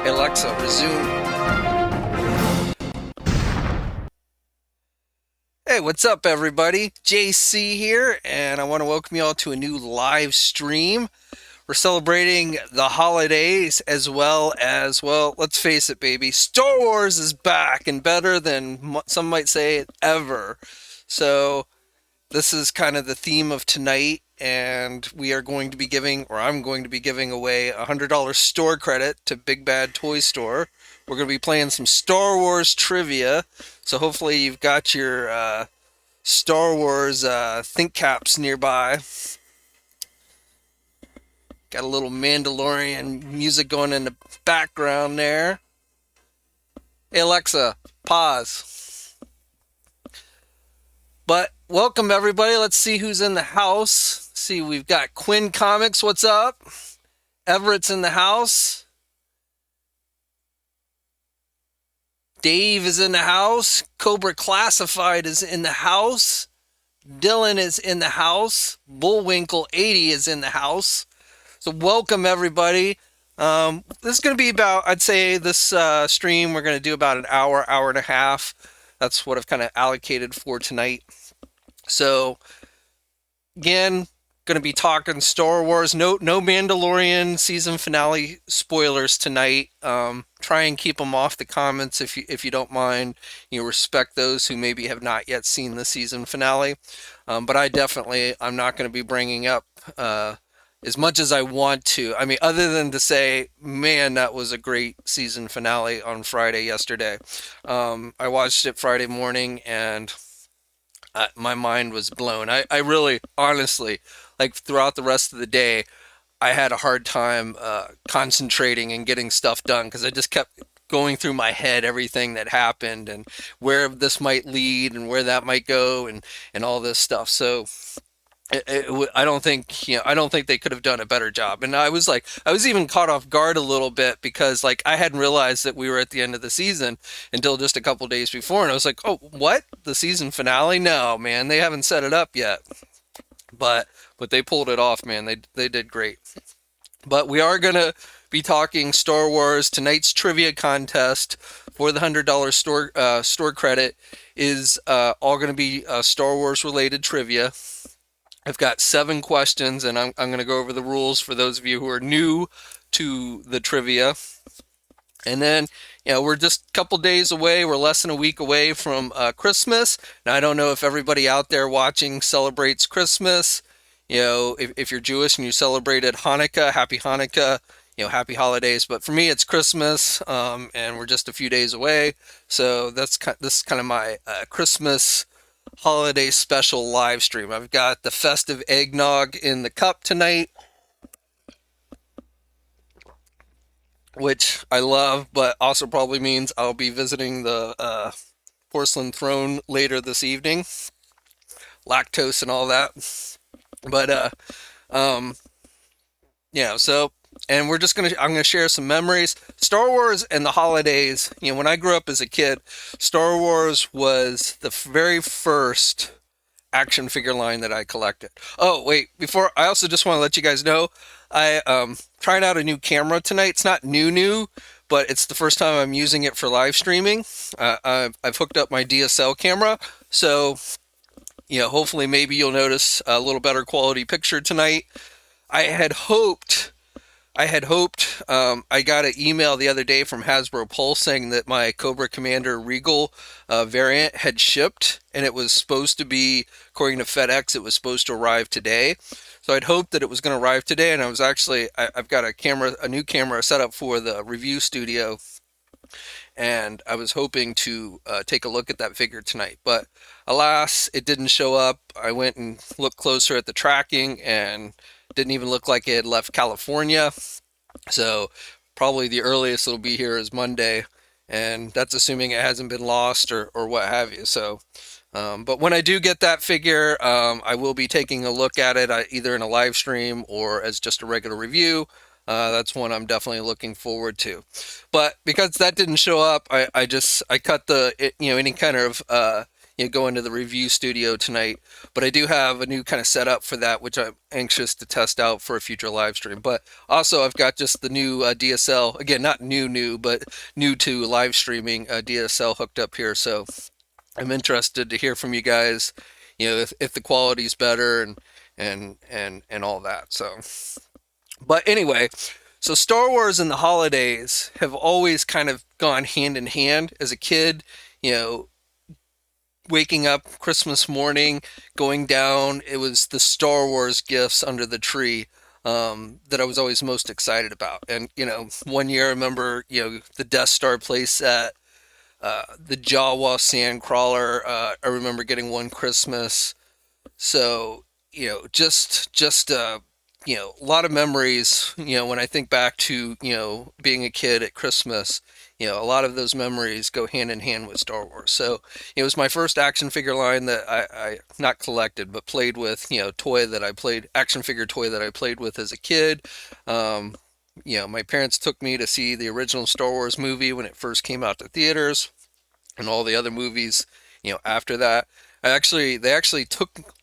Alexa, resume. Hey, what's up, everybody? JayC here, and I want to welcome you all to a new live stream. We're celebrating the holidays as well, let's face it, baby. Star Wars is back and better than some might say ever. So this is kind of the theme of tonight, and we are going to be giving, or I'm going to be giving away $100 store credit to Big Bad Toy Store. We're going to be playing some Star Wars trivia, so hopefully you've got your Star Wars think caps nearby. Got a little Mandalorian music going in the background there. Hey Alexa, pause. But welcome everybody. Let's see who's in the house. See, we've got Quinn Comics. What's up? Everett's in the house. Dave is in the house. Cobra Classified is in the house. Dylan is in the house. Bullwinkle 80 is in the house. So welcome everybody. This is going to be about, I'd say this stream, we're going to do about an hour, hour and a half. That's what I've kind of allocated for tonight. So again, going to be talking Star Wars. No Mandalorian season finale spoilers tonight. Try and keep them off the comments if you don't mind. You respect those who maybe have not yet seen the season finale. But I'm not going to be bringing up as much as I want to. I mean, other than to say, man, that was a great season finale on Friday yesterday. I watched it Friday morning and my mind was blown. I really, honestly, like throughout the rest of the day, I had a hard time concentrating and getting stuff done because I just kept going through my head everything that happened and where this might lead and where that might go and all this stuff. So I don't think they could have done a better job. And I was even caught off guard a little bit because like I hadn't realized that we were at the end of the season until just a couple days before, and I was like, oh, what? The season finale? No, man, they haven't set it up yet. But they pulled it off, man. They did great. But we are gonna be talking Star Wars. Tonight's trivia contest for the $100 store credit is all gonna be Star Wars related trivia. I've got 7 questions, and I'm going to go over the rules for those of you who are new to the trivia. And then, we're just a couple days away. We're less than a week away from Christmas. Now, I don't know if everybody out there watching celebrates Christmas. If you're Jewish and you celebrated Hanukkah, happy Hanukkah, happy holidays. But for me, it's Christmas, and we're just a few days away. So this is kind of my Christmas holiday special live stream. I've got the festive eggnog in the cup tonight, which I love, but also probably means I'll be visiting the porcelain throne later this evening. Lactose and all that. But so, and I'm gonna share some memories. Star Wars and the holidays. When I grew up as a kid, Star Wars was the very first action figure line that I collected. Oh wait, before I also just want to let you guys know, I tried out a new camera tonight. It's not new, but it's the first time I'm using it for live streaming. I've hooked up my DSL camera, so hopefully maybe you'll notice a little better quality picture tonight. I got an email the other day from Hasbro Pulse saying that my Cobra Commander Regal variant had shipped, and it was supposed to be, according to FedEx, it was supposed to arrive today. So I'd hoped that it was going to arrive today, and I've got a new camera set up for the review studio, and I was hoping to take a look at that figure tonight. But alas, it didn't show up. I went and looked closer at the tracking, and didn't even look like it had left California. So probably the earliest it'll be here is Monday, and that's assuming it hasn't been lost or what have you. So but when I do get that figure, I will be taking a look at it either in a live stream or as just a regular review. That's one I'm definitely looking forward to. But because that didn't show up, I cut any kind of go into the review studio tonight. But I do have a new kind of setup for that, which I'm anxious to test out for a future live stream. But also, I've got just the new DSL, again, not new, but new to live streaming DSL hooked up here. So I'm interested to hear from you guys, if the quality's better and all that. So, but anyway, so Star Wars and the holidays have always kind of gone hand in hand. As a kid, you know, waking up Christmas morning, going down, it was the Star Wars gifts under the tree that I was always most excited about. And, one year I remember, the Death Star playset, the Jawa Sandcrawler, I remember getting one Christmas. So, a lot of memories, when I think back to, being a kid at Christmas, a lot of those memories go hand in hand with Star Wars. So it was my first action figure line that I not collected, but played with, action figure toy that I played with as a kid. My parents took me to see the original Star Wars movie when it first came out to theaters and all the other movies, after that. They actually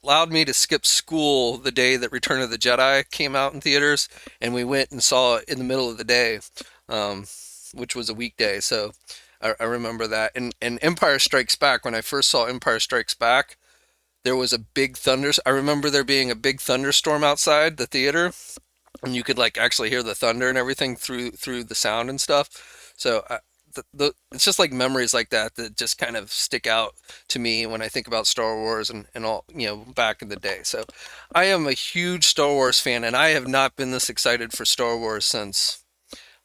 allowed me to skip school the day that Return of the Jedi came out in theaters, and we went and saw it in the middle of the day, which was a weekday. So I remember that. And Empire Strikes Back, when I first saw Empire Strikes Back, there was a big I remember there being a big thunderstorm outside the theater, and you could actually hear the thunder and everything through the sound and stuff. So it's just memories like that that just kind of stick out to me when I think about Star Wars and all, back in the day. So I am a huge Star Wars fan, and I have not been this excited for Star Wars since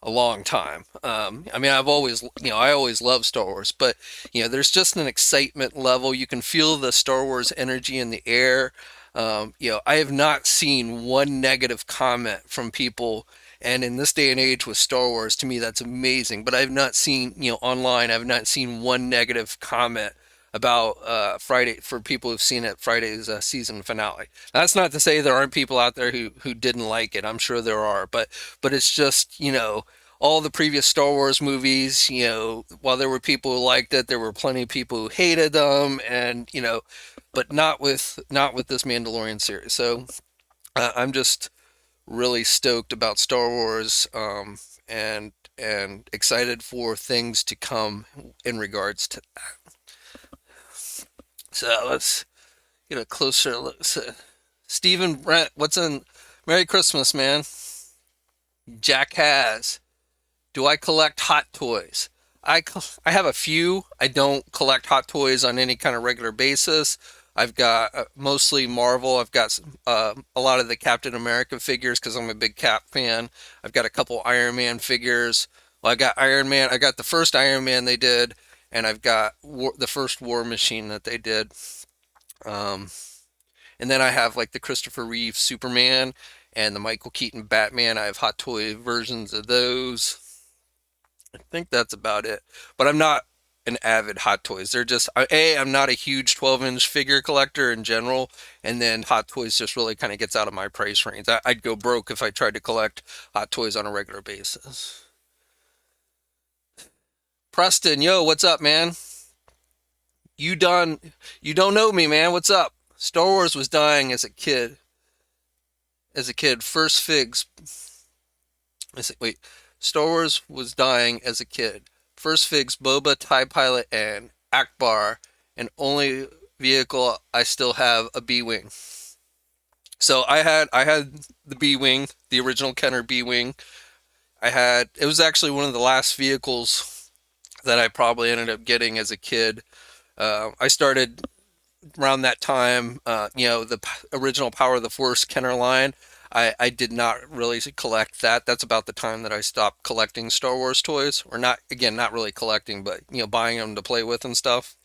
a long time. I've always, I always loved Star Wars, but, there's just an excitement level. You can feel the Star Wars energy in the air. I have not seen one negative comment from people. And in this day and age with Star Wars, to me, that's amazing. But I've not seen, online, I've not seen one negative comment about Friday for people who've seen it, Friday's season finale. That's not to say there aren't people out there who didn't like it. I'm sure there are, but it's just, all the previous Star Wars movies, while there were people who liked it, there were plenty of people who hated them, and but not with this Mandalorian series. So I'm just really stoked about Star Wars, and excited for things to come in regards to that. So let's get a closer look. So, Stephen Brent, what's in? Merry Christmas, man. Jack has. Do I collect hot toys? I have a few. I don't collect hot toys on any kind of regular basis. I've got mostly Marvel. I've got a lot of the Captain America figures because I'm a big Cap fan. I've got a couple Iron Man figures. Well, I got Iron Man. I got the first Iron Man they did, and I've got the first War Machine that they did. And then I have the Christopher Reeve Superman and the Michael Keaton Batman. I have hot toy versions of those. I think that's about it. But I'm not an avid Hot Toys. They're just, I'm not a huge 12-inch figure collector in general, and then Hot Toys just really kind of gets out of my price range. I'd go broke if I tried to collect Hot Toys on a regular basis. Preston, yo, what's up, man? You don't know me, man. What's up? Star Wars was dying as a kid. First figs. Wait. Star Wars was dying as a kid. First figs, Boba, TIE Pilot, and Akbar, and only vehicle I still have a B-Wing. So I had the B-Wing, the original Kenner B-Wing. It was actually one of the last vehicles that I probably ended up getting as a kid. I started around that time, the original Power of the Force Kenner line. I did not really collect that. That's about the time that I stopped collecting Star Wars toys, or not really collecting, but buying them to play with and stuff.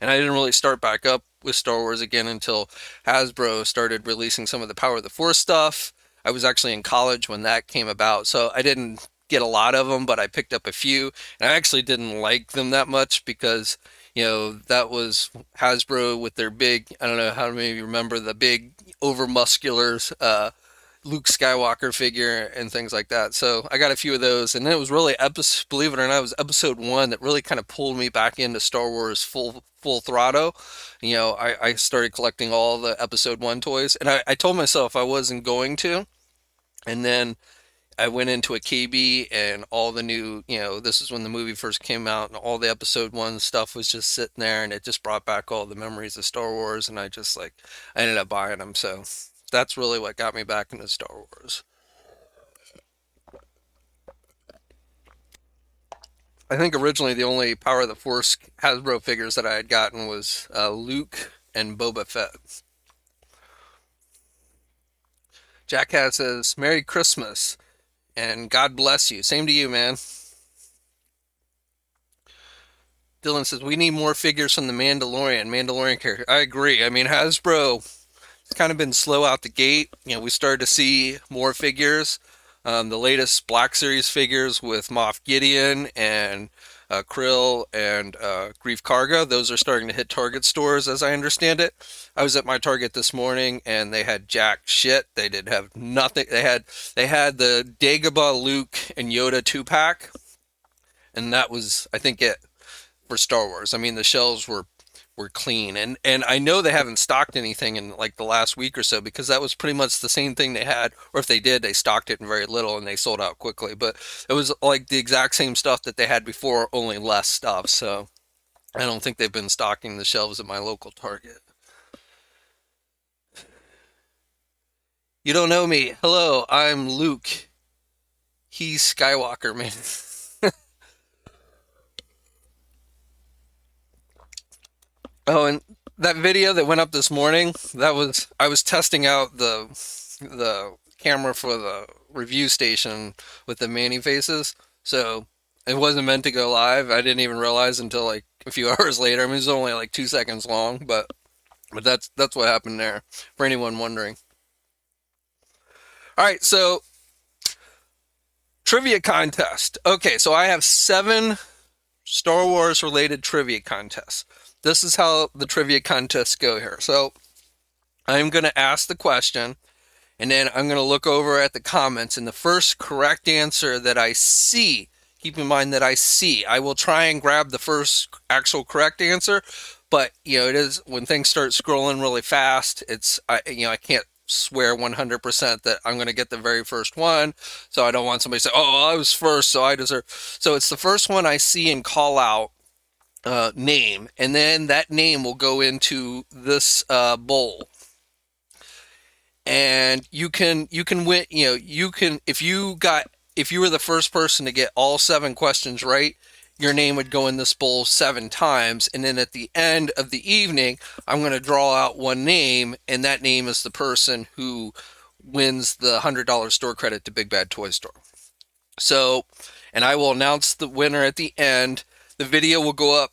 And I didn't really start back up with Star Wars again until Hasbro started releasing some of the Power of the Force stuff. I was actually in college when that came about, so I didn't get a lot of them, but I picked up a few, and I actually didn't like them that much because that was Hasbro with their big, I don't know how many of you remember the big over muscular Luke Skywalker figure and things like that. So I got a few of those, and it was really believe it or not, it was episode one that really kind of pulled me back into Star Wars full throttle. I started collecting all the episode one toys, and I told myself I wasn't going to, and then I went into a KB and all the new, this is when the movie first came out and all the episode one stuff was just sitting there and it just brought back all the memories of Star Wars and I ended up buying them. So that's really what got me back into Star Wars. I think originally the only Power of the Force Hasbro figures that I had gotten was Luke and Boba Fett. Jackass says, Merry Christmas and God bless you. Same to you, man. Dylan says, we need more figures from the Mandalorian character. I agree. I mean, Hasbro, it's kind of been slow out the gate. We started to see more figures. The latest Black Series figures with Moff Gideon and Krill and Grief Karga, those are starting to hit Target stores as I understand it. I was at my Target this morning and they had jack shit. They did have nothing. They had the Dagobah, Luke, and Yoda 2-pack, and that was, I think, it for Star Wars. I mean, the shelves were clean, and I know they haven't stocked anything in like the last week or so because that was pretty much the same thing they had, or if they did, they stocked it in very little and they sold out quickly. But it was like the exact same stuff that they had before, only less stuff. So I don't think they've been stocking the shelves at my local Target. You don't know me. Hello, I'm Luke. He's Skywalker, man. Oh, and that video that went up this morning, I was testing out the camera for the review station with the Manny faces. So it wasn't meant to go live. I didn't even realize until like a few hours later. I mean, it was only like 2 seconds long, but that's what happened there, for anyone wondering. All right, so trivia contest. Okay, so I have 7 Star Wars related trivia contests. This is how the trivia contests go here. So I'm going to ask the question, and then I'm going to look over at the comments, and the first correct answer that I see, keep in mind that I will try and grab the first actual correct answer, but it is when things start scrolling really fast, I can't swear 100% that I'm going to get the very first one, so I don't want somebody to say, oh, I was first, so I deserve. So it's the first one I see and call out name, and then that name will go into this bowl, and you can win. You can, if you were the first person to get all 7 questions right, your name would go in this bowl 7 times, and then at the end of the evening, I'm going to draw out one name, and that name is the person who wins the $100 store credit to Big Bad Toy Store. So, and I will announce the winner at the end. The video will go up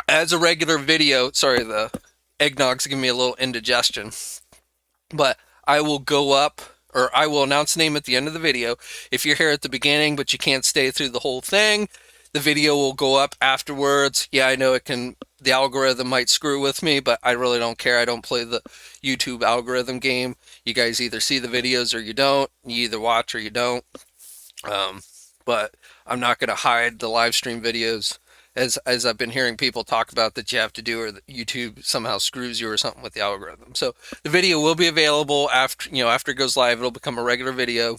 as a regular video. Sorry, the eggnog's giving me a little indigestion. But I will go up, or I will announce the name at the end of the video. If you're here at the beginning but you can't stay through the whole thing, the video will go up afterwards. Yeah, I know the algorithm might screw with me, but I really don't care. I don't play the YouTube algorithm game. You guys either see the videos or you don't. You either watch or you don't. But I'm not going to hide the live stream videos, as I've been hearing people talk about, that you have to do, or that YouTube somehow screws you or something with the algorithm. So the video will be available after it goes live. It'll become a regular video.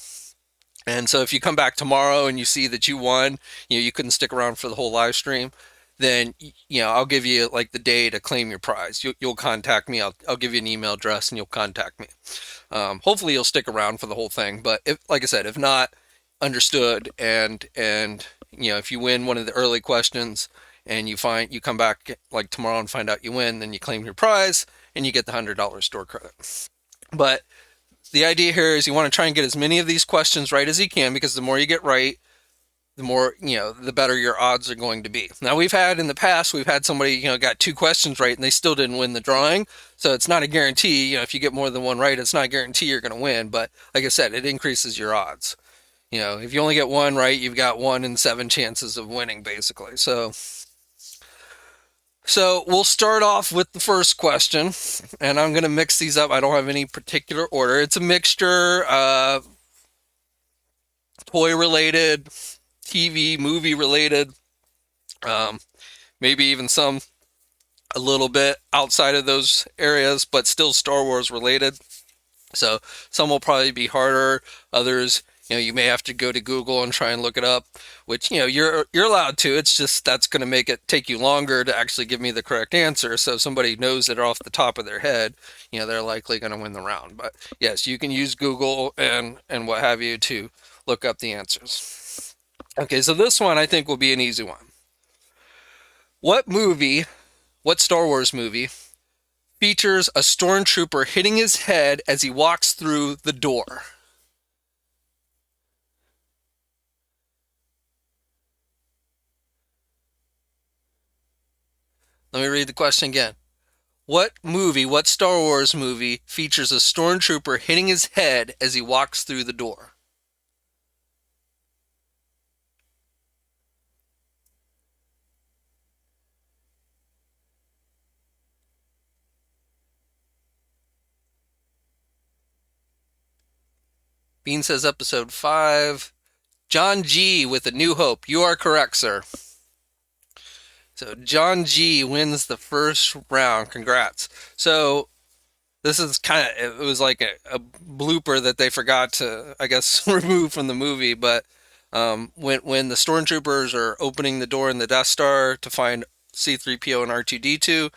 And so if you come back tomorrow and you see that you won, you couldn't stick around for the whole live stream, then I'll give you like the day to claim your prize. You'll contact me. I'll give you an email address and you'll contact me. Hopefully you'll stick around for the whole thing. But like I said, if not, understood. And if you win one of the early questions and you come back like tomorrow and find out you win, then you claim your prize and you get the $100 store credit. But the idea here is you want to try and get as many of these questions right as you can, because the more you get right, the more, the better your odds are going to be. Now, in the past, we've had somebody, got 2 questions right and they still didn't win the drawing. So it's not a guarantee. If you get more than one right, it's not a guarantee you're going to win. But like I said, it increases your odds. If you only get one right, you've got 1 in 7 chances of winning, basically. So So we'll start off with the first question, and I'm going to mix these up. I don't have any particular order. It's a mixture, toy related, TV, movie related, um, maybe even some a little bit outside of those areas, but still Star Wars related. So some will probably be harder. Others, you may have to go to Google and try and look it up, which you're allowed to. It's just that's going to make it take you longer to actually give me the correct answer. So if somebody knows it off the top of their head, they're likely going to win the round. But yes, you can use Google and what have you to look up the answers. Okay, so this one I think will be an easy one. What Star Wars movie features a stormtrooper hitting his head as he walks through the door? Let me read the question again. What Star Wars movie features a stormtrooper hitting his head as he walks through the door? Bean says episode 5. John G with A New Hope. You are correct, sir. So John G wins the first round. Congrats. So this is it was like a blooper that they forgot to, I guess, remove from the movie. But when the stormtroopers are opening the door in the Death Star to find C-3PO and R2-D2,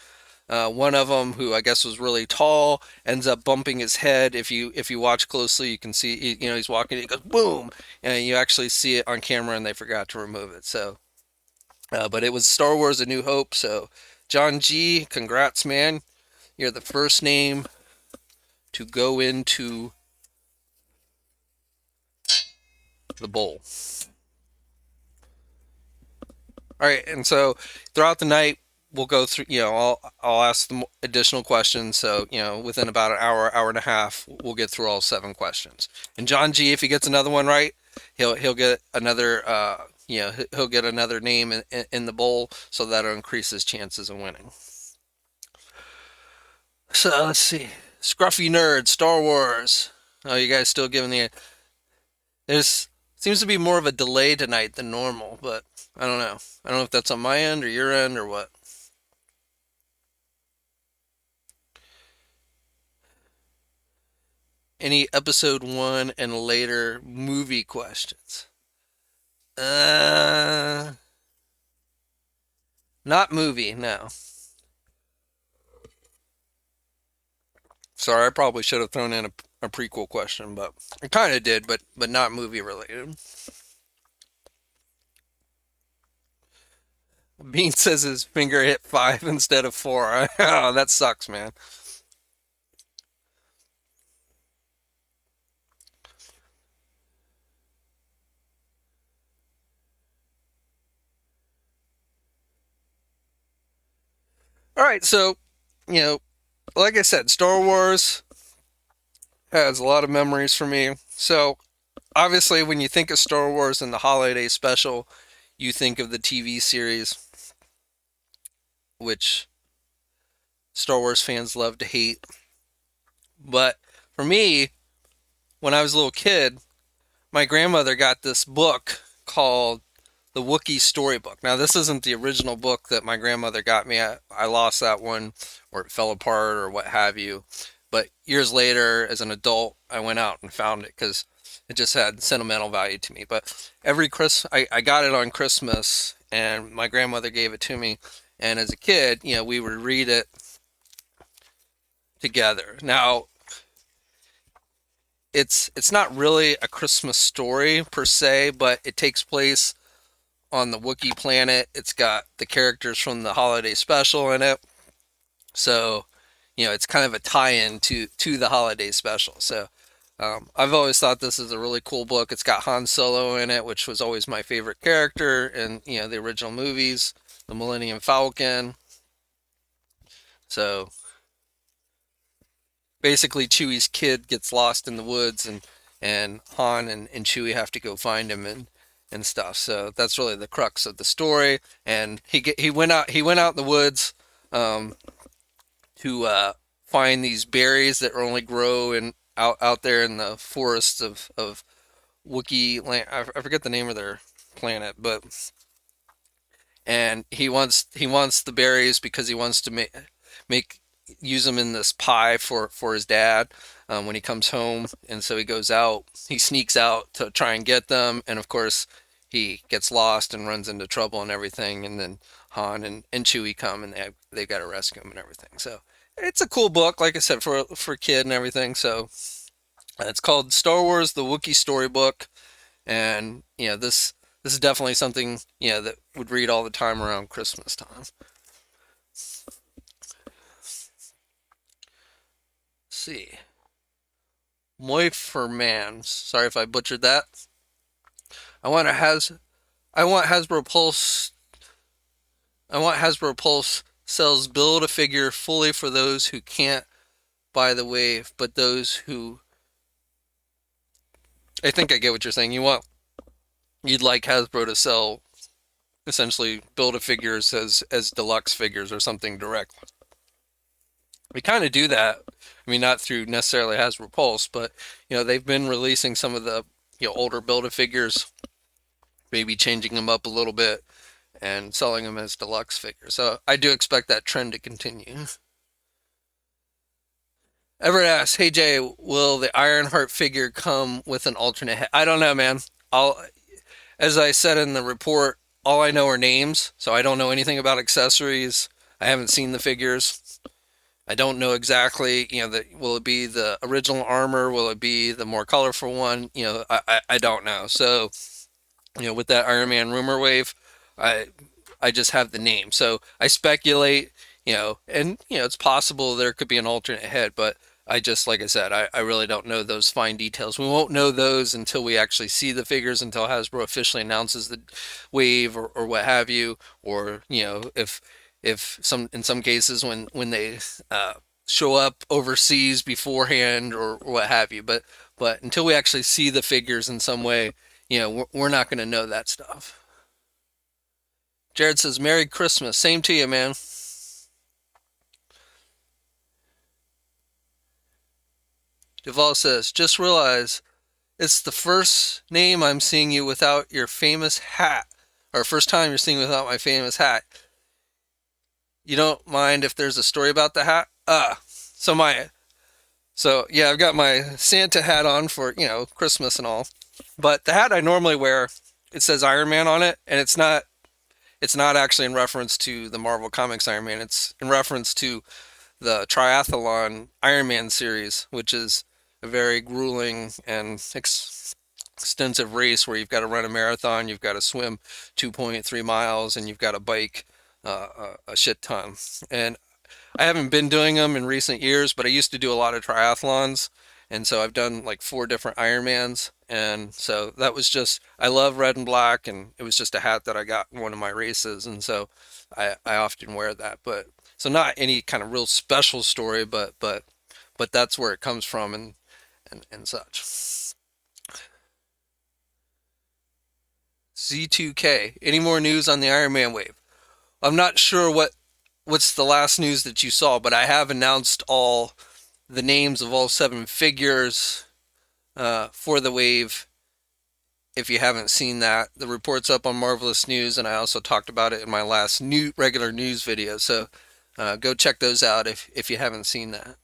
one of them, who I guess was really tall, ends up bumping his head. If you watch closely, you can see he's walking. He goes boom, and you actually see it on camera, and they forgot to remove it. So, but it was Star Wars: A New Hope. So, John G, congrats, man! You're the first name to go into the bowl. All right, and so throughout the night, we'll go through. I'll ask them additional questions. So within about an hour and a half, we'll get through all 7 questions. And John G, if he gets another one right, he'll get another. He'll get another name in the bowl, so that'll increase his chances of winning. So let's see. Scruffy Nerd, Star Wars. Oh, you guys still giving the... There's seems to be more of a delay tonight than normal, but I don't know. I don't know if that's on my end or your end or what. Any episode 1 and later movie questions? Not movie, no. Sorry, I probably should have thrown in a prequel question, but I kind of did, but not movie related. Bean says his finger hit 5 instead of 4. Oh, that sucks, man. All right, so, like I said, Star Wars has a lot of memories for me. So, obviously, when you think of Star Wars and the holiday special, you think of the TV series, which Star Wars fans love to hate. But for me, when I was a little kid, my grandmother got this book called The Wookiee Storybook. Now, this isn't the original book that my grandmother got me. I lost that one, or it fell apart, or what have you. But years later, as an adult, I went out and found it because it just had sentimental value to me. But every Christmas, I got it on Christmas, and my grandmother gave it to me. And as a kid, we would read it together. Now, it's not really a Christmas story per se, but it takes place on the Wookiee planet. It's got the characters from the holiday special in it. So, it's kind of a tie-in to the holiday special. So, I've always thought this is a really cool book. It's got Han Solo in it, which was always my favorite character in, the original movies, the Millennium Falcon. So, basically Chewie's kid gets lost in the woods, and Han and Chewie have to go find him and stuff. So that's really the crux of the story. And he went out in the woods um, to find these berries that only grow in out there in the forests of Wookiee land. I forget the name of their planet, but and he wants the berries because he wants to make use them in this pie for his dad when he comes home. And so he goes out, he sneaks out to try and get them, and of course he gets lost and runs into trouble and everything. And then Han and Chewie come, and they got to rescue him and everything. So it's a cool book, like I said, for a kid and everything. So it's called Star Wars: The Wookiee Storybook, and this is definitely something that would read all the time around Christmas time. Let's see, Moiferman. Sorry if I butchered that. I want a has I want Hasbro Pulse. I want Hasbro Pulse sells build a figure fully for those who can't buy the wave, but those who I think I get what you're saying. You'd like Hasbro to sell essentially build a figures as deluxe figures or something direct. We kind of do that. I mean, not through necessarily Hasbro Pulse, but they've been releasing some of the older build a figures, maybe changing them up a little bit and selling them as deluxe figures. So I do expect that trend to continue. Everett asks, "Hey Jay, will the Ironheart figure come with an alternate head?" I don't know, man. As I said in the report, all I know are names, so I don't know anything about accessories. I haven't seen the figures. I don't know exactly, will it be the original armor? Will it be the more colorful one? I don't know. So, with that Iron Man rumor wave, I just have the name. So I speculate, and it's possible there could be an alternate head, but I just, like I said, I really don't know those fine details. We won't know those until we actually see the figures, until Hasbro officially announces the wave or what have you, or if in some cases when they show up overseas beforehand or what have you. But until we actually see the figures in some way, we're not going to know that stuff. Jared says, "Merry Christmas." Same to you, man. Duval says, "Just realize it's the first name I'm seeing you without your famous hat. Or first time you're seeing without my famous hat. You don't mind if there's a story about the hat?" So yeah, I've got my Santa hat on for, Christmas and all. But the hat I normally wear, it says Iron Man on it, and it's not actually in reference to the Marvel Comics Iron Man. It's in reference to the triathlon Iron Man series, which is a very grueling and extensive race where you've got to run a marathon, you've got to swim 2.3 miles, and you've got to bike a shit ton. And I haven't been doing them in recent years, but I used to do a lot of triathlons. And so I've done like 4 different Ironmans. And so that was just, I love red and black. And it was just a hat that I got in one of my races. And so I often wear that. But so not any kind of real special story, but that's where it comes from and such. Z2K, any more news on the Iron Man wave? I'm not sure what's the last news that you saw, but I have announced all the names of all 7 figures for the wave. If you haven't seen that, the report's up on Marvelous News, and I also talked about it in my last regular news video. So go check those out if you haven't seen that.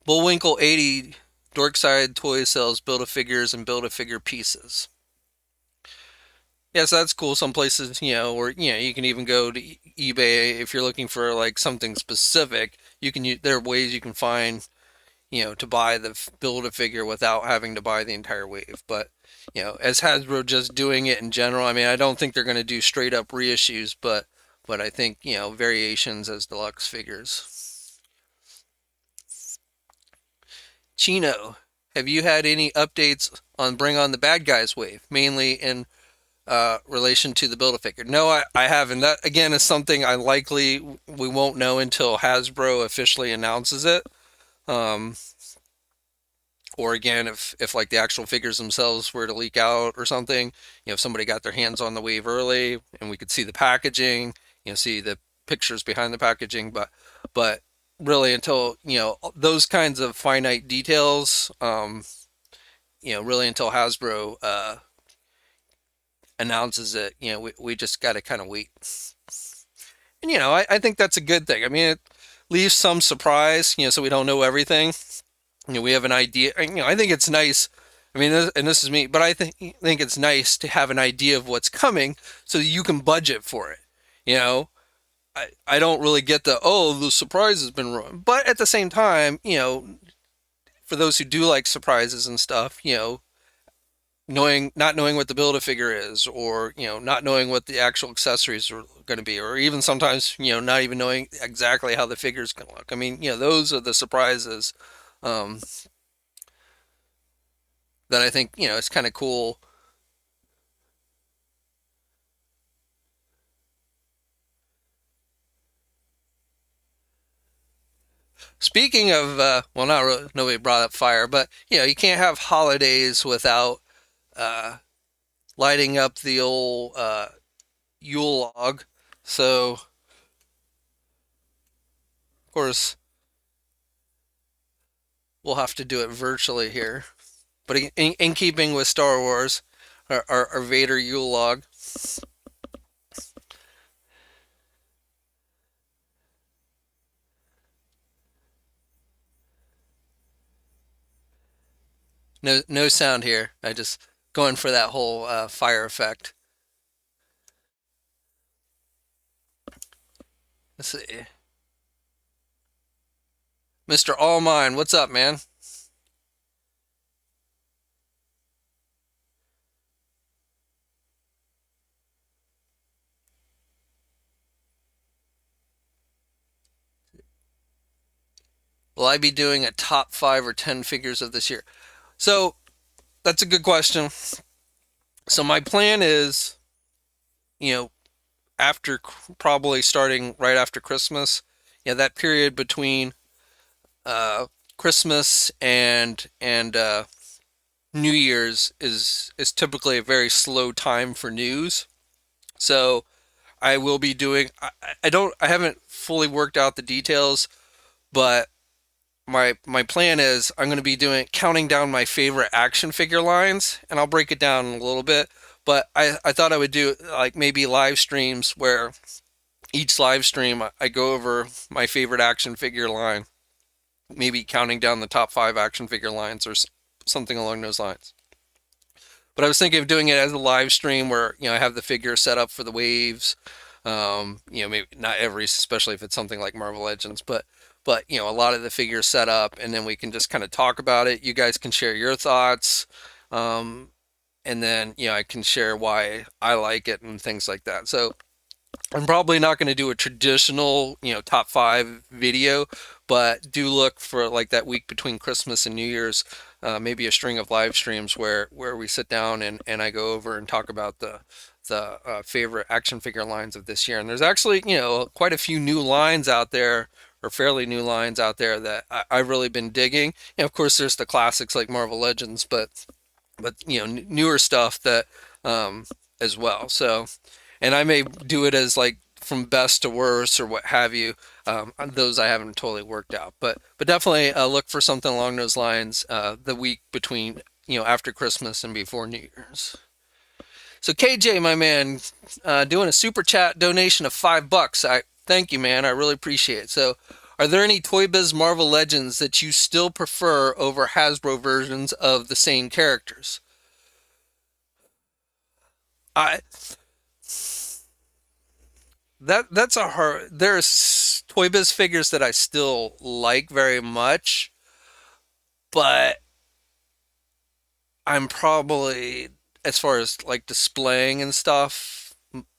Bullwinkle 80, Dorkside Toy sells Build-A-Figures and Build-A-Figure pieces. Yeah, so that's cool. Some places, or you can even go to eBay if you're looking for like something specific. There are ways you can find, to buy the Build-A-Figure without having to buy the entire wave. But as Hasbro just doing it in general, I mean, I don't think they're going to do straight up reissues, but I think variations as deluxe figures. Chino, have you had any updates on Bring On the Bad Guys wave, mainly in relation to the Build-A-Figure? No, I haven't. That again is something we won't know until Hasbro officially announces it, or again, if like the actual figures themselves were to leak out or something, if somebody got their hands on the wave early and we could see the packaging, see the pictures behind the packaging, but really until, those kinds of finite details, really until Hasbro announces it, we just got to kind of wait. And, I think that's a good thing. I mean, it leaves some surprise, so we don't know everything. We have an idea. I think it's nice. I mean, and this is me, but I think it's nice to have an idea of what's coming so that you can budget for it. I don't really get the surprise has been ruined. But at the same time, for those who do like surprises and stuff, not knowing what the Build-A-Figure is, or not knowing what the actual accessories are going to be, or even sometimes not even knowing exactly how the figure's going to look. I mean, those are the surprises that I think it's kind of cool. Speaking of, well, not really, nobody brought up fire, but you can't have holidays without lighting up the old Yule log. So, of course, we'll have to do it virtually here. But in keeping with Star Wars, our Vader Yule log. No sound here. I just going for that whole fire effect. Let's see. Mr. All Mine, what's up, man? Will I be doing a top 5 or 10 figures of this year? So that's a good question. So my plan is, after probably starting right after Christmas, that period between Christmas and New Year's is typically a very slow time for news. So I will be doing. I haven't fully worked out the details, but my plan is I'm going to be counting down my favorite action figure lines, and I'll break it down in a little bit. But I thought I would do like maybe live streams where each live stream I go over my favorite action figure line, maybe counting down the top 5 action figure lines or something along those lines. But I was thinking of doing it as a live stream where I have the figure set up for the waves. Maybe not every, especially if it's something like Marvel Legends, but a lot of the figures set up, and then we can just kind of talk about it. You guys can share your thoughts, and then I can share why I like it and things like that. So I'm probably not going to do a traditional top 5 video, but do look for like that week between Christmas and New Year's, maybe a string of live streams where we sit down and I go over and talk about the favorite action figure lines of this year. And there's actually quite a few new lines out there, or fairly new lines out there, that I've really been digging. Of course, there's the classics like Marvel Legends, but newer stuff that as well. So, and I may do it as like from best to worst or what have you. Those I haven't totally worked out, but definitely look for something along those lines the week between after Christmas and before New Year's. So KJ, my man, doing a super chat donation of $5. I thank you, man. I really appreciate it. So, are there any Toy Biz Marvel Legends that you still prefer over Hasbro versions of the same characters? That's a hard. There's Toy Biz figures that I still like very much, but I'm probably, as far as like displaying and stuff,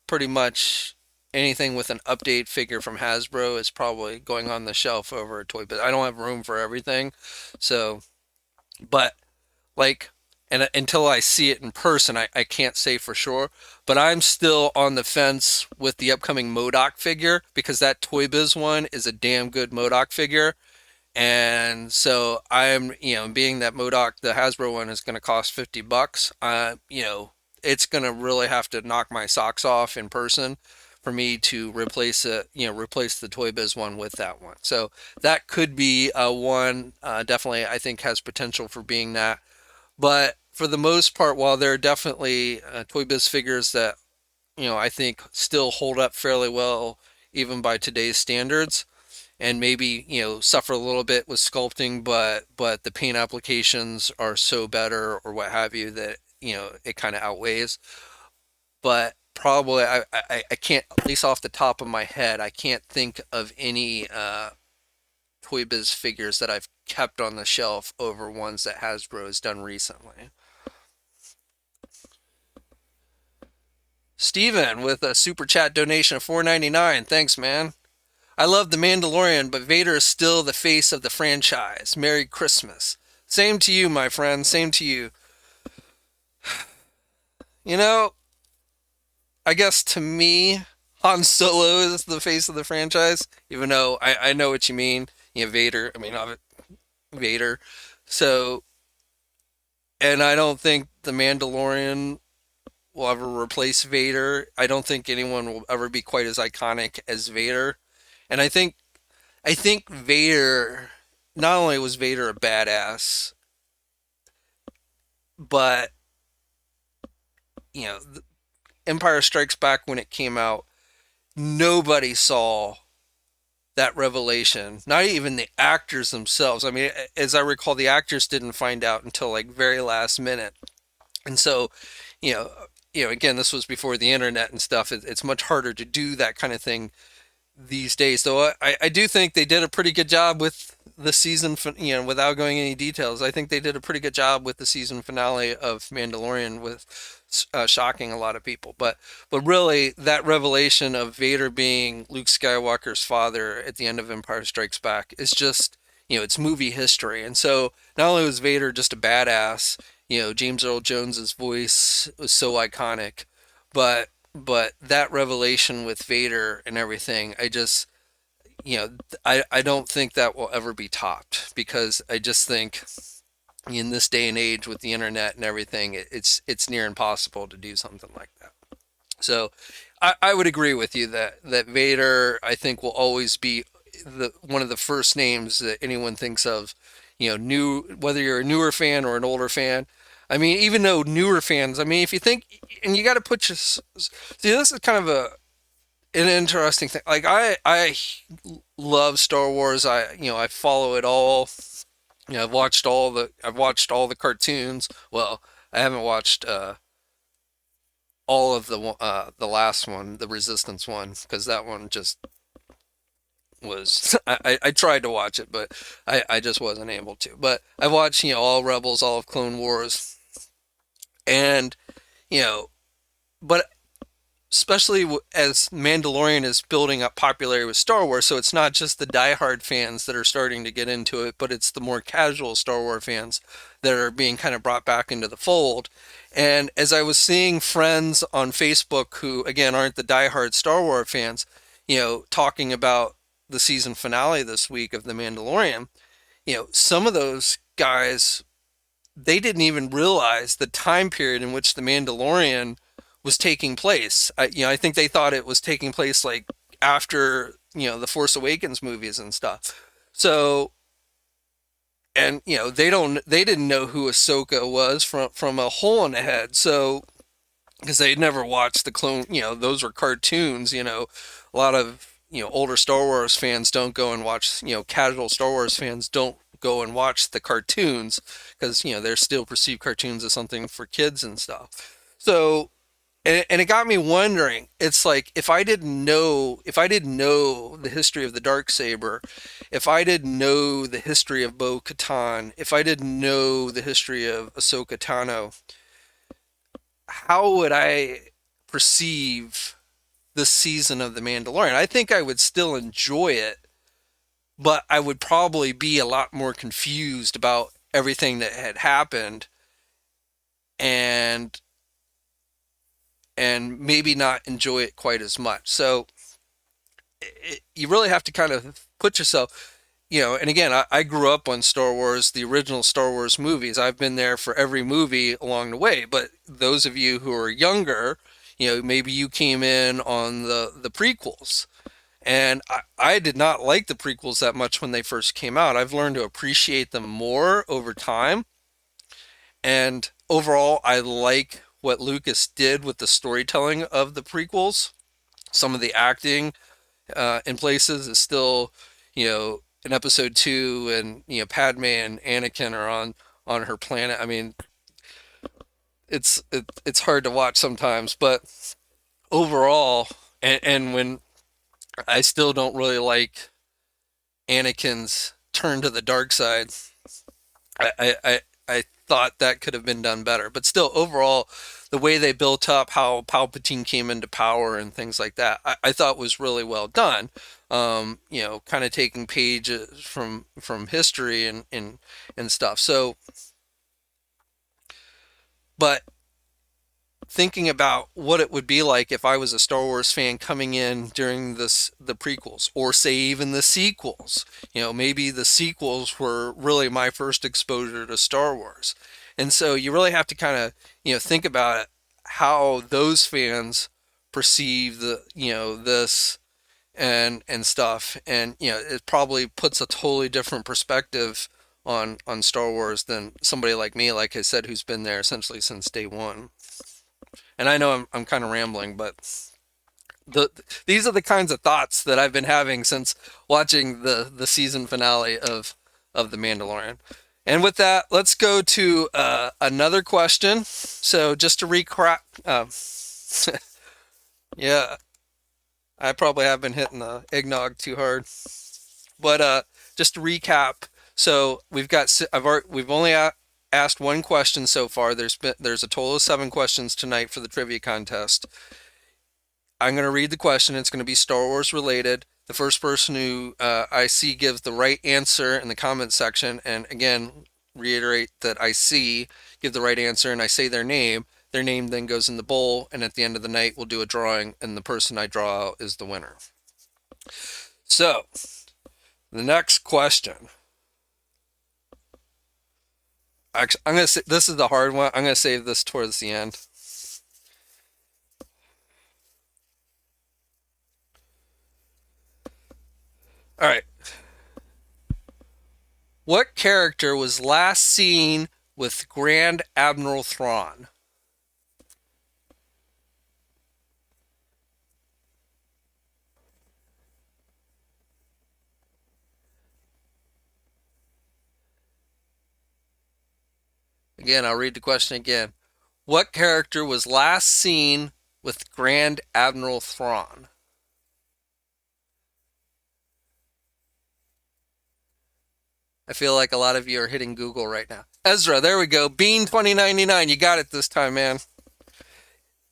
pretty much anything with an update figure from Hasbro is probably going on the shelf over a Toy Biz. I don't have room for everything, so, but like, and until I see it in person, I can't say for sure. But I'm still on the fence with the upcoming MODOK figure, because that Toy Biz one is a damn good MODOK figure, And so I'm, being that MODOK, the Hasbro one, is going to cost $50, it's going to really have to knock my socks off in person for me to replace it, replace the Toy Biz one with that one. So that could be one, definitely I think has potential for being that. But for the most part, while there are definitely Toy Biz figures that, I think still hold up fairly well, even by today's standards, and maybe suffer a little bit with sculpting, but the paint applications are so better or what have you that it kind of outweighs. But probably I can't, at least off the top of my head, I can't think of any Toy Biz figures that I've kept on the shelf over ones that Hasbro has done recently. Steven with a super chat donation of $4.99. Thanks, man. I love The Mandalorian, but Vader is still the face of the franchise. Merry Christmas. Same to you, my friend. Same to you. You know, I guess to me, Han Solo is the face of the franchise, even though I know what you mean. Vader. I mean, Vader. So, and I don't think The Mandalorian will ever replace Vader. I don't think anyone will ever be quite as iconic as Vader. And I think Vader, not only was Vader a badass, but Empire Strikes Back, when it came out, nobody saw that revelation. Not even the actors themselves. I mean, as I recall, the actors didn't find out until like very last minute. And so, you know, again, this was before the internet and stuff. It's much harder to do that kind of thing these days. Though I do think they did a pretty good job with the season, without going any details. I think they did a pretty good job with the season finale of Mandalorian with shocking a lot of people. But really, that revelation of Vader being Luke Skywalker's father at the end of Empire Strikes Back is just, it's movie history. And so not only was Vader just a badass, James Earl Jones's voice was so iconic, but that revelation with Vader and everything, I don't think that will ever be topped, because I just think in this day and age with the internet and everything, it's near impossible to do something like that. So I would agree with you that Vader, I think, will always be one of the first names that anyone thinks of, new, whether you're a newer fan or an older fan. I mean, even though newer fans, I mean, if you think, and you got to put your, see, this is kind of an interesting thing. Like I love Star Wars. I follow it all. I've watched all the cartoons. Well, I haven't watched all of the last one, the Resistance one, because that one just was I tried to watch it, but I just wasn't able to. But I watched, all Rebels, all of Clone Wars, and you know, but especially as Mandalorian is building up popularity with Star Wars, so it's not just the diehard fans that are starting to get into it, but it's the more casual Star Wars fans that are being kind of brought back into the fold. And as I was seeing friends on Facebook who, again, aren't the diehard Star Wars fans, talking about the season finale this week of The Mandalorian, some of those guys, they didn't even realize the time period in which The Mandalorian was taking place. I think they thought it was taking place like after, the Force Awakens movies and stuff. So, and they didn't know who Ahsoka was from a hole in the head. So, because they'd never watched the clone, those were cartoons. A lot of older Star Wars fans don't go and watch. Casual Star Wars fans don't go and watch the cartoons because they're still perceived cartoons as something for kids and stuff. So, and it got me wondering. It's like if I didn't know the history of the dark saber, if I didn't know the history of Bo Katan, if I didn't know the history of Ahsoka Tano, how would I perceive this season of The Mandalorian? I think I would still enjoy it, but I would probably be a lot more confused about everything that had happened, and maybe not enjoy it quite as much. So you really have to kind of put yourself, and again, I grew up on Star Wars, the original Star Wars movies. I've been there for every movie along the way. But those of you who are younger, maybe you came in on the prequels. And I did not like the prequels that much when they first came out. I've learned to appreciate them more over time. And overall, I like what Lucas did with the storytelling of the prequels. Some of the acting in places is still, in episode 2, and Padme and Anakin are on her planet. I mean, it's hard to watch sometimes, but overall, and when I still don't really like Anakin's turn to the dark side. I thought that could have been done better, but still, overall, the way they built up how Palpatine came into power and things like that, I thought was really well done. Kind of taking pages from history and stuff. So, but thinking about what it would be like if I was a Star Wars fan coming in during the prequels, or say even the sequels. Maybe the sequels were really my first exposure to Star Wars. And so you really have to kind of, think about it, how those fans perceive this and stuff. And, it probably puts a totally different perspective on Star Wars than somebody like me, like I said, who's been there essentially since day one. And I know I'm kind of rambling, but these are the kinds of thoughts that I've been having since watching the season finale of The Mandalorian. And with that, let's go to another question. So just to recap, yeah, I probably have been hitting the eggnog too hard, but just to recap. So we've only asked one question so far. There's a total of 7 questions tonight for the trivia contest. I'm going to read the question. It's going to be Star Wars related. The first person who I see gives the right answer in the comment section, and again, reiterate that I see give the right answer and I say their name. Their name then goes in the bowl, and at the end of the night, we'll do a drawing, and the person I draw out is the winner. So, the next question. Actually, I'm going to say this is the hard one. I'm going to save this towards the end. All right. What character was last seen with Grand Admiral Thrawn? Again, I'll read the question again. What character was last seen with Grand Admiral Thrawn? I feel like a lot of you are hitting Google right now. Ezra, there we go. Bean 2099. You got it this time, man.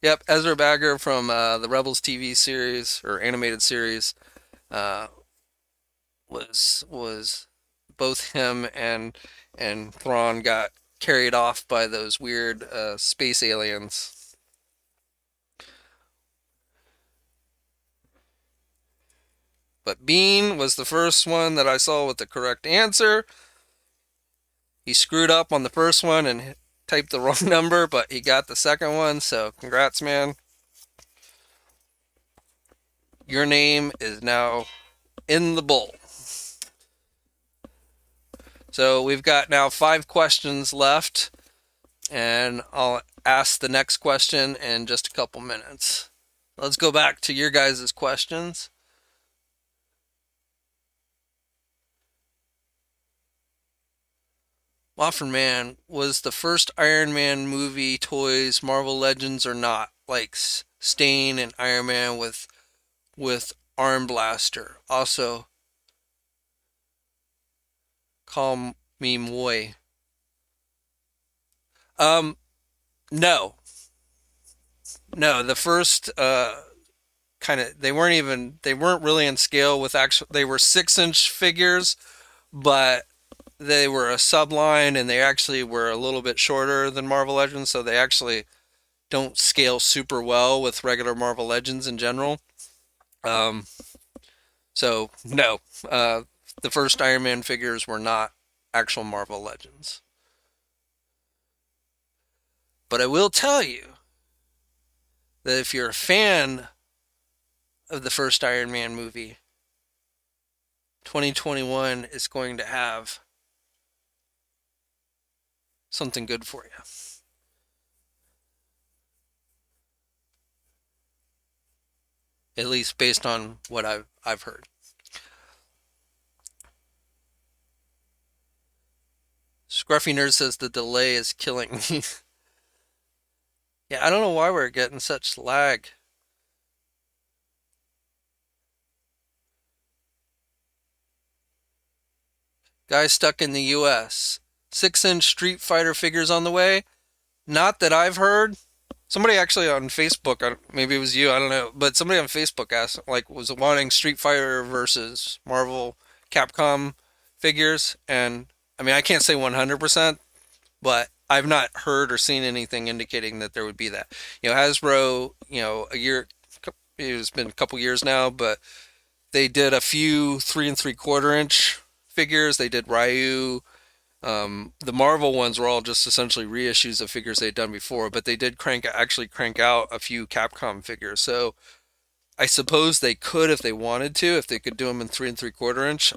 Yep, Ezra Bagger from the Rebels TV series or animated series was both him and Thrawn got carried off by those weird space aliens. But Bean was the first one that I saw with the correct answer. He screwed up on the first one and typed the wrong number, but he got the second one, so congrats, man. Your name is now in the bowl. So we've got now 5 questions left, and I'll ask the next question in just a couple minutes. Let's go back to your guys' questions. Waffle Man, was the first Iron Man movie toys Marvel Legends or not? Like Stain and Iron Man with Arm Blaster. Also, call me Moy. No. No, the first they weren't really in scale with they were 6-inch figures, but they were a subline and they actually were a little bit shorter than Marvel Legends, so they actually don't scale super well with regular Marvel Legends in general. So no, the first Iron Man figures were not actual Marvel Legends. But I will tell you that if you're a fan of the first Iron Man movie, 2021 is going to have something good for you. At least based on what I've heard. Scruffy Nerd says the delay is killing me. Yeah, I don't know why we're getting such lag. Guy stuck in the US. 6-inch Street Fighter figures on the way. Not that I've heard. Somebody actually on Facebook, maybe it was you, I don't know, but somebody on Facebook asked, like, was wanting Street Fighter versus Marvel Capcom figures. And I mean, I can't say 100%, but I've not heard or seen anything indicating that there would be that. Hasbro, it's been a couple years now, but they did a few 3 3/4 inch figures. They did Ryu. The Marvel ones were all just essentially reissues of figures they'd done before, but they did actually crank out a few Capcom figures. So I suppose they could if they wanted to, if they could do them in 3 3/4 inch.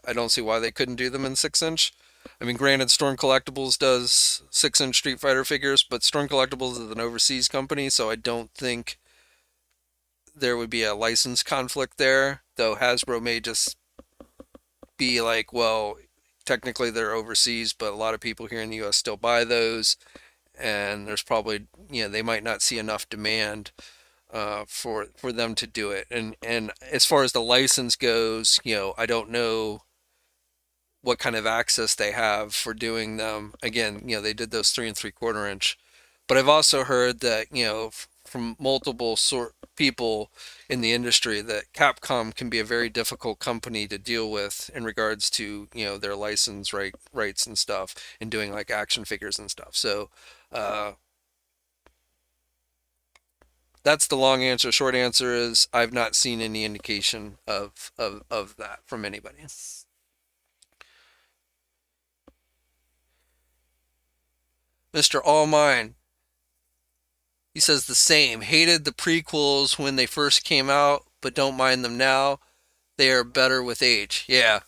I don't see why they couldn't do them in 6-inch. I mean, granted, Storm Collectibles does 6-inch Street Fighter figures, but Storm Collectibles is an overseas company, so I don't think there would be a license conflict there. Though Hasbro may just be like, well, technically they're overseas, but a lot of people here in the US still buy those, and there's probably, they might not see enough demand for them to do it. And as far as the license goes, I don't know what kind of access they have for doing them. Again, they did those 3 3/4 inch, but I've also heard that, from multiple people in the industry, that Capcom can be a very difficult company to deal with in regards to, their license rights and stuff, and doing like action figures and stuff. So that's the long answer. Short answer is I've not seen any indication of that from anybody. Mr. All Mine, he says the same. Hated the prequels when they first came out, but don't mind them now. They are better with age. Yeah.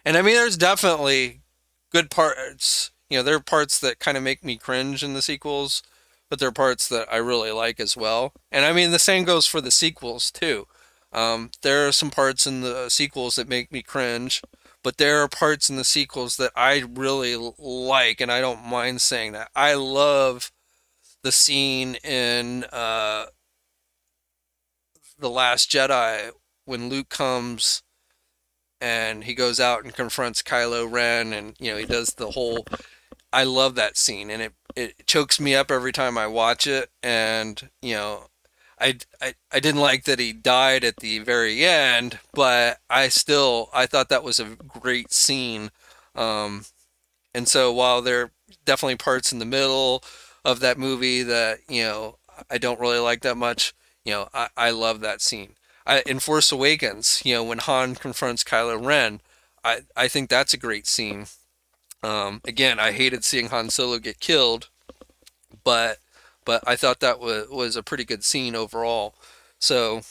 And I mean, there's definitely good parts. There are parts that kind of make me cringe in the sequels, but there are parts that I really like as well. And I mean, the same goes for the sequels too. There are some parts in the sequels that make me cringe, but there are parts in the sequels that I really like, and I don't mind saying that. I love the scene in The Last Jedi when Luke comes and he goes out and confronts Kylo Ren, and he does the whole. I love that scene, and it chokes me up every time I watch it. And I didn't like that he died at the very end, but I thought that was a great scene. And so while there are definitely parts in the middle of that movie that I don't really like that much, I love that scene. In Force Awakens, when Han confronts Kylo Ren, I think that's a great scene. Again, I hated seeing Han Solo get killed, but I thought that was a pretty good scene overall. So,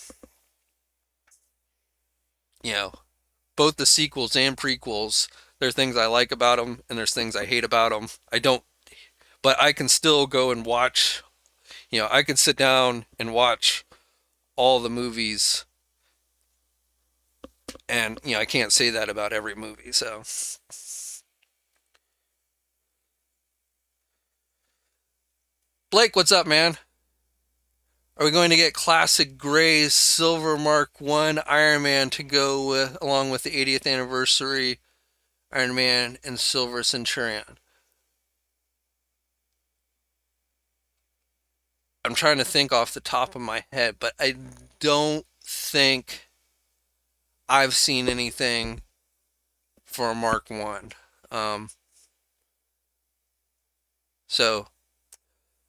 both the sequels and prequels, there are things I like about them, and there's things I hate about them. But I can still go and watch. I could sit down and watch all the movies, and I can't say that about every movie. So, Blake, what's up, man? Are we going to get classic gray silver Mark 1 Iron Man to go with, along with the 80th anniversary Iron Man and Silver Centurion? I'm trying to think off the top of my head, but I don't think I've seen anything for a Mark 1. So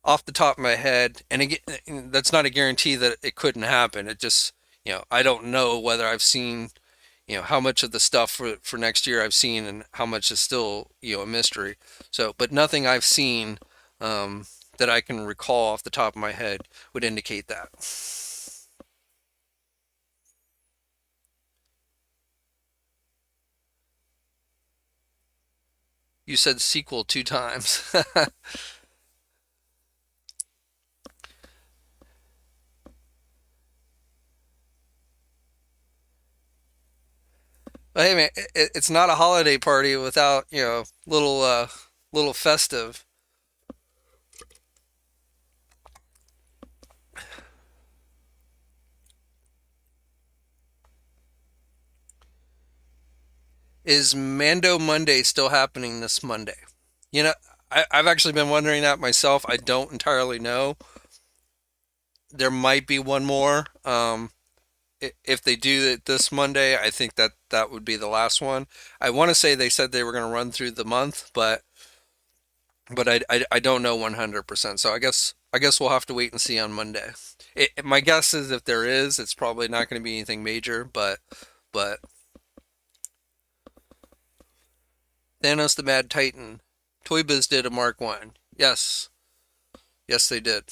off the top of my head, and again, that's not a guarantee that it couldn't happen. It just, I don't know whether I've seen, how much of the stuff for next year I've seen and how much is still, a mystery. So, but nothing I've seen that I can recall off the top of my head would indicate that. You said sequel 2 times. But hey man, it's not a holiday party without, little festive. Is Mando Monday still happening this Monday? You know, I've actually been wondering that myself. I don't entirely know. There might be one more. If they do it this Monday, I think that would be the last one. I want to say they said they were going to run through the month, but I don't know 100%. So I guess we'll have to wait and see on Monday. My guess is if there is, it's probably not going to be anything major, but Thanos the Mad Titan, Toy Biz did a Mark One. Yes, yes they did.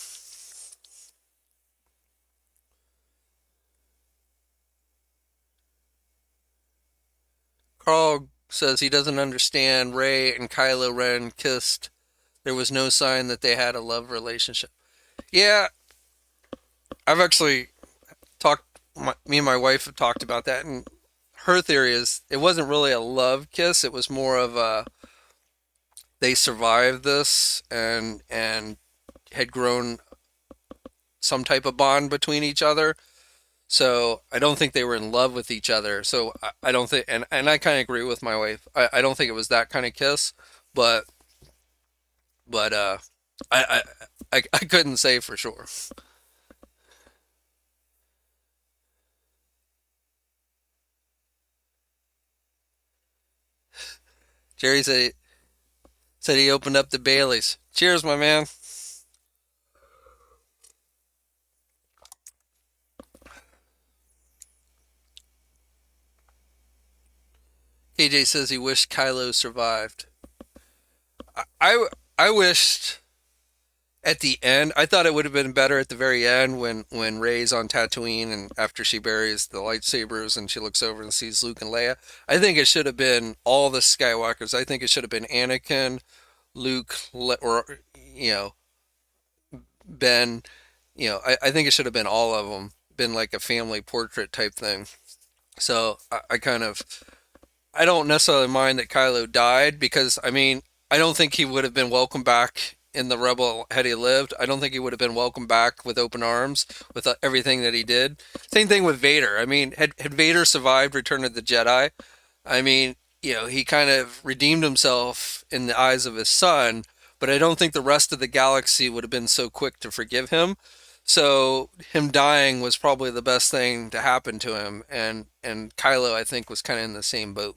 Carl says he doesn't understand Rey and Kylo Ren kissed. There was no sign that they had a love relationship. Yeah, I've actually talked. Me and my wife have talked about that, and her theory is it wasn't really a love kiss. It was more of a they survived this and had grown some type of bond between each other. So I don't think they were in love with each other. So I don't think, and I kind of agree with my wife. I don't think it was that kind of kiss, but but I I couldn't say for sure. Jerry said he opened up the Baileys. Cheers, my man. AJ says he wished Kylo survived. I I wished at the end. I thought it would have been better at the very end when Rey's on Tatooine and after she buries the lightsabers and she looks over and sees Luke and Leia. I think it should have been all the Skywalkers. I think it should have been Anakin, Luke, or you know Ben. I think it should have been all of them. Been like a family portrait type thing. So I kind of I don't necessarily mind that Kylo died because I mean I don't think he would have been welcome back in the Rebel had he lived. I don't think he would have been welcome back with open arms with everything that he did. Same thing with Vader. I mean, had Vader survived Return of the Jedi, I mean, he kind of redeemed himself in the eyes of his son, but I don't think the rest of the galaxy would have been so quick to forgive him. So him dying was probably the best thing to happen to him, and Kylo I think was kind of in the same boat.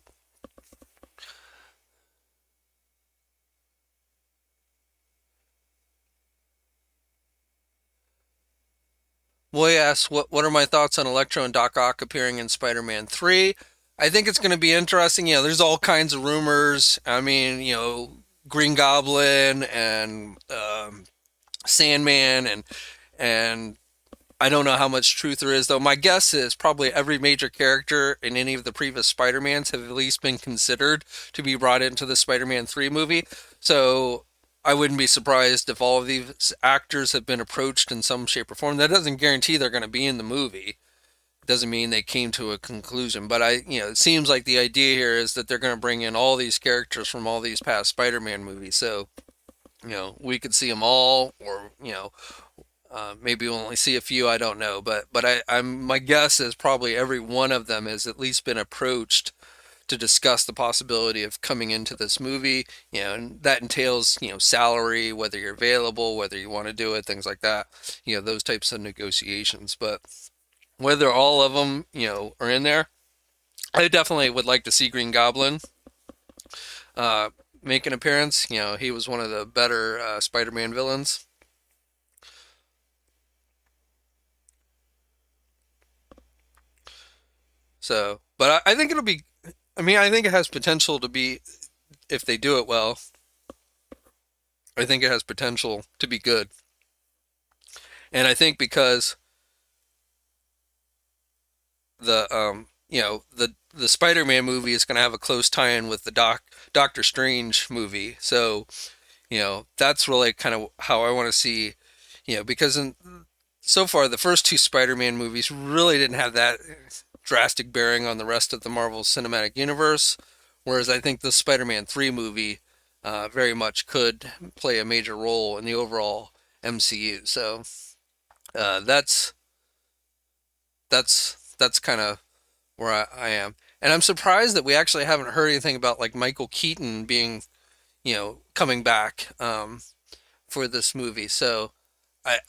Boy asks, what are my thoughts on Electro and Doc Ock appearing in Spider-Man 3? I think it's going to be interesting. There's all kinds of rumors. I mean, Green Goblin and Sandman and I don't know how much truth there is, though. My guess is probably every major character in any of the previous Spider-Mans have at least been considered to be brought into the Spider-Man 3 movie. So I wouldn't be surprised if all of these actors have been approached in some shape or form. That doesn't guarantee they're going to be in the movie. It doesn't mean they came to a conclusion. But it seems like the idea here is that they're going to bring in all these characters from all these past Spider-Man movies. So, we could see them all, or, maybe we'll only see a few. I don't know, but I'm my guess is probably every one of them has at least been approached to discuss the possibility of coming into this movie. And that entails salary, whether you're available, whether you want to do it, things like that. Those types of negotiations. But whether all of them are in there, I definitely would like to see Green Goblin uh, make an appearance. He was one of the better Spider-Man villains. So But I think it'll be. I mean, I think it has potential to be if they do it well. I think it has potential to be good, and I think because the Spider-Man movie is going to have a close tie-in with the Doctor Strange movie, so that's really kind of how I want to see, because so far the first two Spider-Man movies really didn't have that drastic bearing on the rest of the Marvel Cinematic Universe, whereas I think the Spider-Man 3 movie very much could play a major role in the overall MCU. So uh, that's that's kind of where I am, and I'm surprised that we actually haven't heard anything about like Michael Keaton being coming back for this movie. So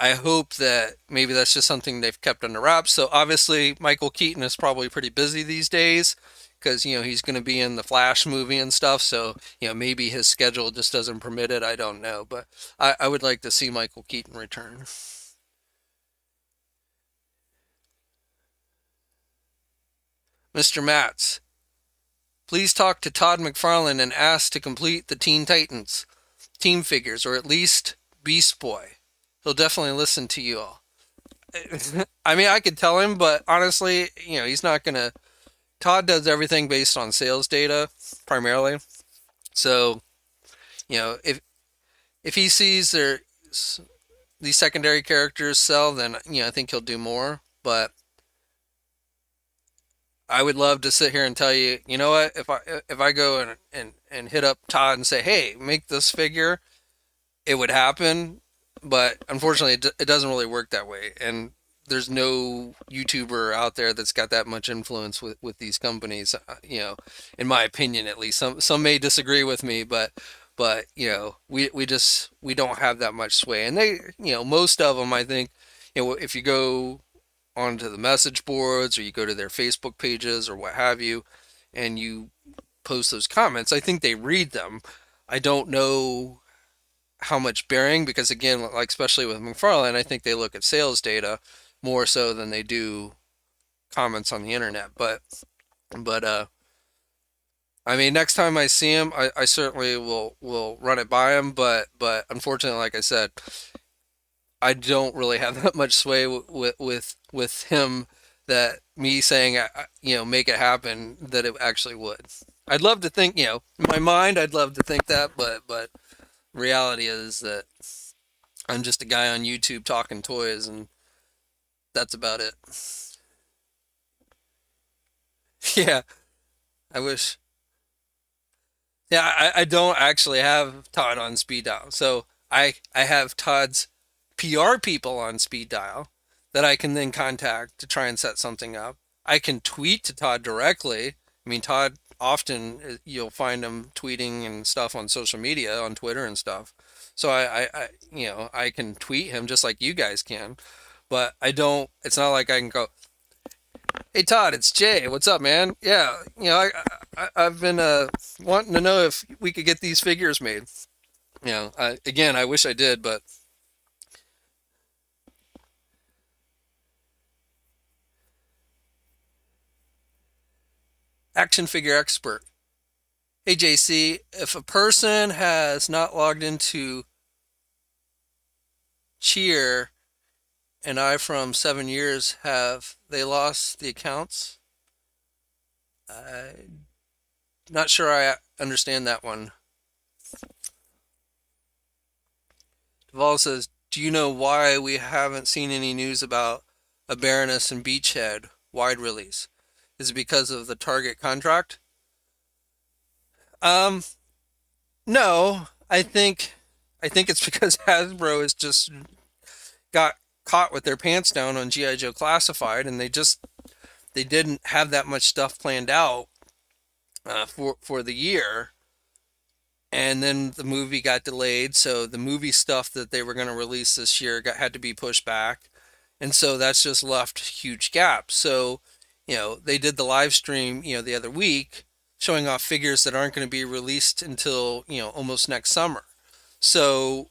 I hope that maybe that's just something they've kept under wraps. So obviously Michael Keaton is probably pretty busy these days because he's going to be in the Flash movie and stuff. So maybe his schedule just doesn't permit it. I don't know, but I would like to see Michael Keaton return. Mr. Matz, please talk to Todd McFarlane and ask to complete the Teen Titans team figures, or at least Beast Boy. He'll definitely listen to you all. I mean, I could tell him, but honestly, he's not gonna. Todd does everything based on sales data primarily. So, if he sees these secondary characters sell, then I think he'll do more. But I would love to sit here and tell you, you know what? If I go and hit up Todd and say, hey, make this figure, it would happen. But unfortunately, it doesn't really work that way. And there's no YouTuber out there that's got that much influence with these companies. In my opinion, at least. Some may disagree with me, but we don't have that much sway. And they, most of them, I think, if you go onto the message boards or you go to their Facebook pages or what have you, and you post those comments, I think they read them. I don't know how much bearing, because again, like especially with McFarlane, I think they look at sales data more so than they do comments on the internet. But I mean, next time I see him, I certainly will run it by him. But unfortunately, like I said, I don't really have that much sway with him that me saying make it happen, that it actually would. I'd love to think, in my mind, I'd love to think that, but reality is that I'm just a guy on YouTube talking toys, and that's about it. Yeah, I wish. Yeah, I don't actually have Todd on speed dial, so I have Todd's PR people on speed dial that I can then contact to try and set something up. I can tweet to Todd directly. I mean, Todd often you'll find him tweeting and stuff on social media, on Twitter and stuff. So I can tweet him just like you guys can, but I don't. It's not like I can go, "Hey Todd, it's Jay. What's up, man? Yeah, I've been wanting to know if we could get these figures made." Again, I wish I did, but action figure expert. Hey JayC, if a person has not logged into Cheer and I from 7 years, have they lost the accounts? I'm not sure I understand that one. Duvall says, do you know why we haven't seen any news about a Baroness and Beachhead wide release? Is it because of the Target contract? Um, no. I think it's because Hasbro has just got caught with their pants down on GI Joe Classified, and they didn't have that much stuff planned out for the year, and then the movie got delayed, so the movie stuff that they were going to release this year had to be pushed back, and so that's just left huge gaps. So they did the live stream the other week showing off figures that aren't going to be released until almost next summer. So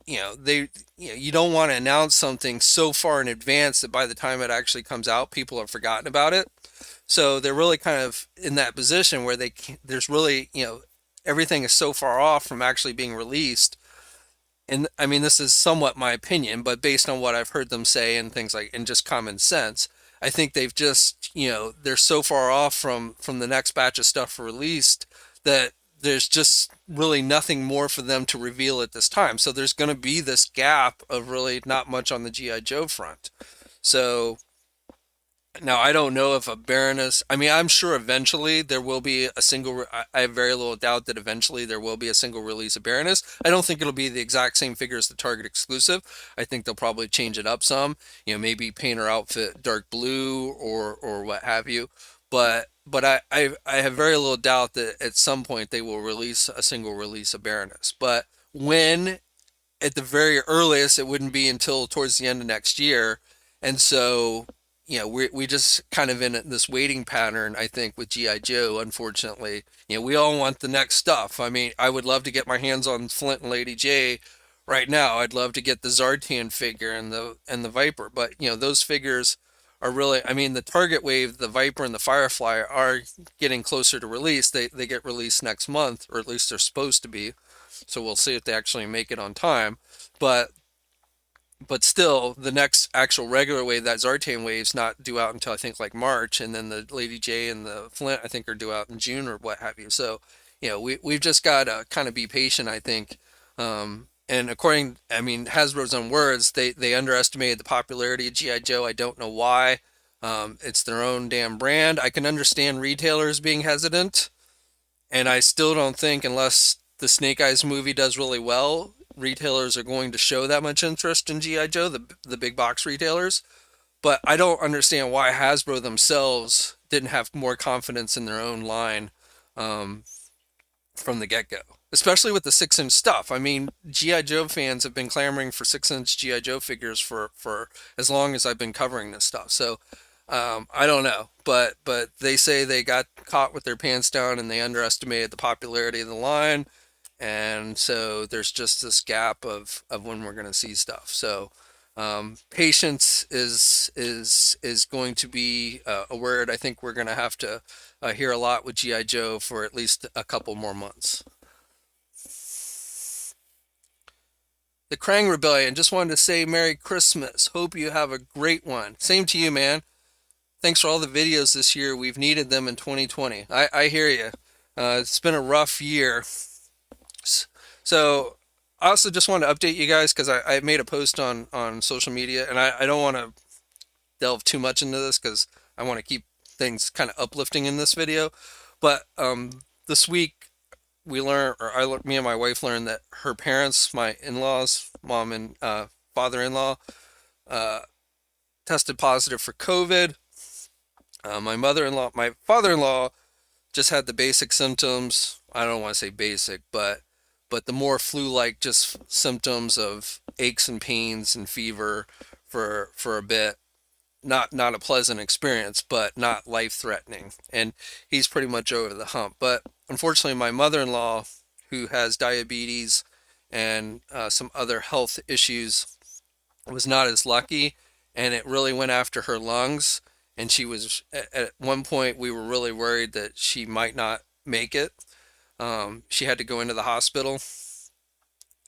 you don't want to announce something so far in advance that by the time it actually comes out, people have forgotten about it. So they're really kind of in that position where there's really, everything is so far off from actually being released. And I mean, this is somewhat my opinion, but based on what I've heard them say and things like, and just common sense, I think they've just, they're so far off from the next batch of stuff released that there's just really nothing more for them to reveal at this time. So there's going to be this gap of really not much on the GI Joe front. So now, I don't know if a Baroness, I mean, I'm sure eventually there will be a single, I have very little doubt that eventually there will be a single release of Baroness. I don't think it'll be the exact same figure as the Target exclusive. I think they'll probably change it up some, maybe paint her outfit dark blue or what have you. But I have very little doubt that at some point they will release a single release of Baroness. But when, at the very earliest, it wouldn't be until towards the end of next year. And so, we just kind of in this waiting pattern, I think, with G.I. Joe, unfortunately. We all want the next stuff. I mean, I would love to get my hands on Flint and Lady J right now. I'd love to get the Zartan figure and the Viper. But, those figures are really, I mean, the Target Wave, the Viper and the Firefly are getting closer to release. They get released next month, or at least they're supposed to be. So we'll see if they actually make it on time. But still, the next actual regular wave, that Zartan wave's not due out until I think like March, and then the Lady J and the Flint I think are due out in June or what have you. So, we've just got to kind of be patient, I think. And according, I mean, Hasbro's own words, they underestimated the popularity of GI Joe. I don't know why. It's their own damn brand. I can understand retailers being hesitant, and I still don't think, unless the Snake Eyes movie does really well, retailers are going to show that much interest in GI Joe, the big box retailers. But I don't understand why Hasbro themselves didn't have more confidence in their own line from the get-go, especially with the 6-inch stuff. I mean, GI Joe fans have been clamoring for 6-inch GI Joe figures for as long as I've been covering this stuff. So I don't know, but they say they got caught with their pants down and they underestimated the popularity of the line. And so there's just this gap of when we're going to see stuff. So patience is going to be a word I think we're going to have to hear a lot with G.I. Joe for at least a couple more months. The Krang Rebellion, just wanted to say Merry Christmas. Hope you have a great one. Same to you, man. Thanks for all the videos this year. We've needed them in 2020. I hear you. It's been a rough year. So I also just wanted to update you guys because I made a post on social media, and I don't want to delve too much into this because I want to keep things kind of uplifting in this video. But this week we learned, or me and my wife learned that her parents, my in-laws, mom and father-in-law, tested positive for COVID. My father-in-law just had the basic symptoms. I don't want to say basic, but the more flu-like just symptoms of aches and pains and fever for a bit. Not a pleasant experience, but not life-threatening. And he's pretty much over the hump. But unfortunately, my mother-in-law, who has diabetes and some other health issues, was not as lucky, and it really went after her lungs. And she was, at one point, we were really worried that she might not make it. She had to go into the hospital.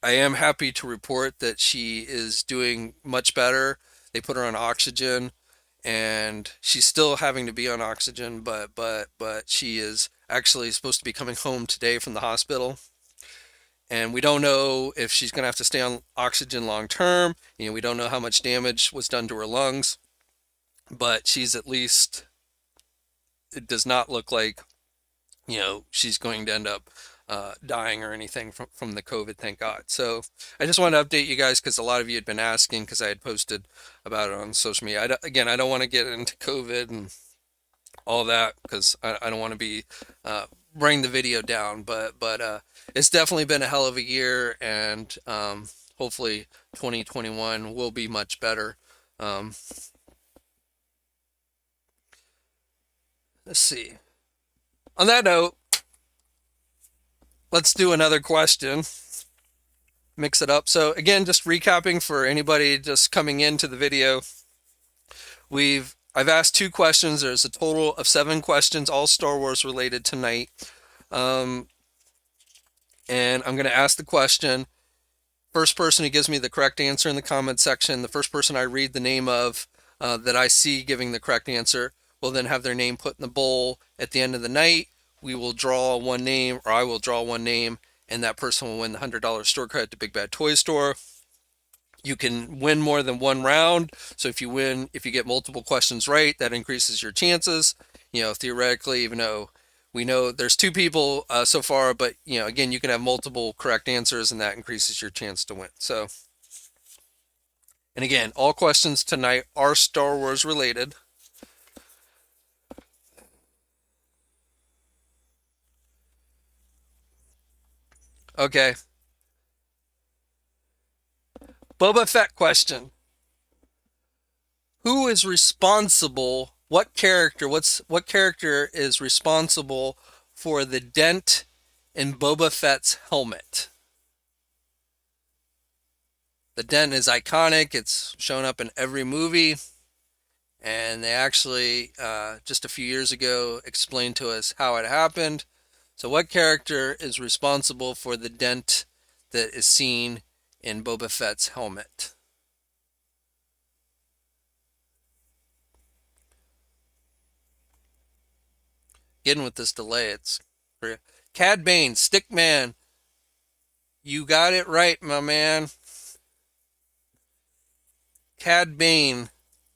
I am happy to report that she is doing much better. They put her on oxygen, and she's still having to be on oxygen, but she is actually supposed to be coming home today from the hospital. And we don't know if she's going to have to stay on oxygen long term. We don't know how much damage was done to her lungs, but she's at least, it does not look like, she's going to end up dying or anything from the COVID, thank God. So I just wanted to update you guys because a lot of you had been asking, because I had posted about it on social media. I don't want to get into COVID and all that because I don't want to be bring the video down, but it's definitely been a hell of a year, and hopefully 2021 will be much better. Let's see. On that note, let's do another question. mix it up. So again, just recapping for anybody just coming into the video, I've asked 2 questions. There's a total of 7 questions, all Star Wars related tonight. Um, and I'm going to ask the question. First person who gives me the correct answer in the comment section, the first person I read the name of that I see giving the correct answer, will then have their name put in the bowl. At the end of the night, we will draw one name, or I will draw one name, and that person will win the $100 store credit to Big Bad Toy Store. You can win more than one round. So if you get multiple questions right, that increases your chances. Theoretically, even though we know there's 2 people so far, but again, you can have multiple correct answers, and that increases your chance to win. So, and again, all questions tonight are Star Wars related. Okay. Boba Fett question. Who is responsible? What character is responsible for the dent in Boba Fett's helmet? The dent is iconic. It's shown up in every movie. And they actually, just a few years ago, explained to us how it happened. So what character is responsible for the dent that is seen in Boba Fett's helmet? Getting with this delay, it's Cad Bane, Stickman. You got it right, my man. Cad Bane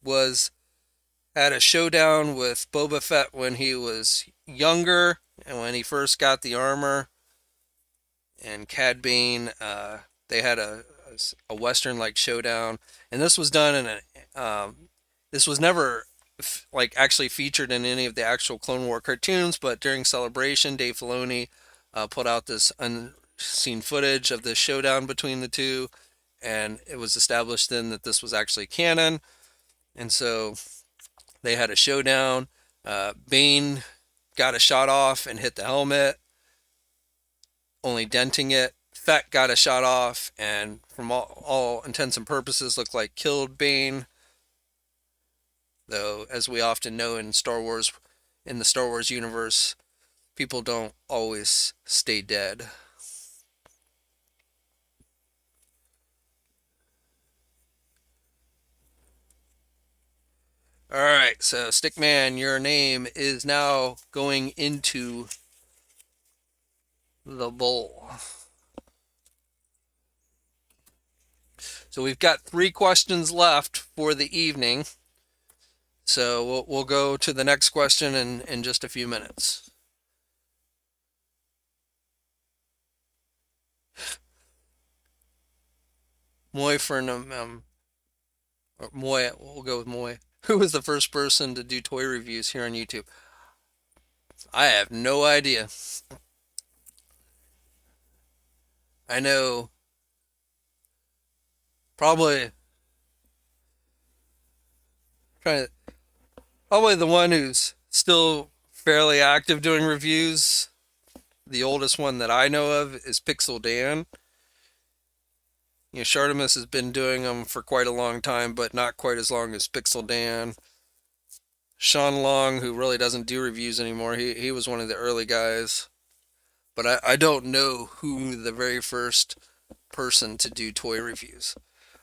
had a showdown with Boba Fett when he was younger and when he first got the armor. And Cad Bane, they had a Western-like showdown, and this was done in this was never actually featured in any of the actual Clone War cartoons, but during Celebration, Dave Filoni put out this unseen footage of this showdown between the two, and it was established then that this was actually canon. And so they had a showdown. Bane got a shot off and hit the helmet, only denting it. Fett got a shot off and, from all intents and purposes, looked like killed Bane. Though, as we often know in the Star Wars universe, people don't always stay dead. Alright, so Stickman, your name is now going into the bowl. So we've got 3 questions left for the evening. So we'll go to the next question in just a few minutes. Moy for Moy, we'll go with Moy. Who was the first person to do toy reviews here on YouTube? I have no idea. I know probably the one who's still fairly active doing reviews. The oldest one that I know of is Pixel Dan. Shartimus has been doing them for quite a long time, but not quite as long as Pixel Dan. Sean Long, who really doesn't do reviews anymore, he was one of the early guys. But I don't know who the very first person to do toy reviews.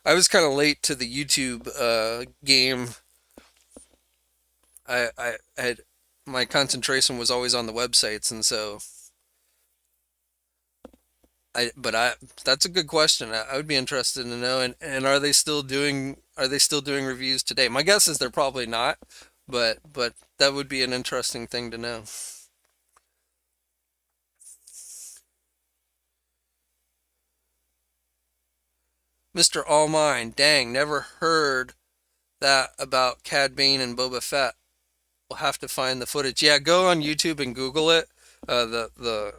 I was kind of late to the YouTube game. I had my concentration was always on the websites, and so that's a good question. I would be interested to know. And are they still doing reviews today? My guess is they're probably not, but that would be an interesting thing to know. Mr. All Mine, dang, never heard that about Cad Bane and Boba Fett. We'll have to find the footage. Yeah, go on YouTube and Google it. The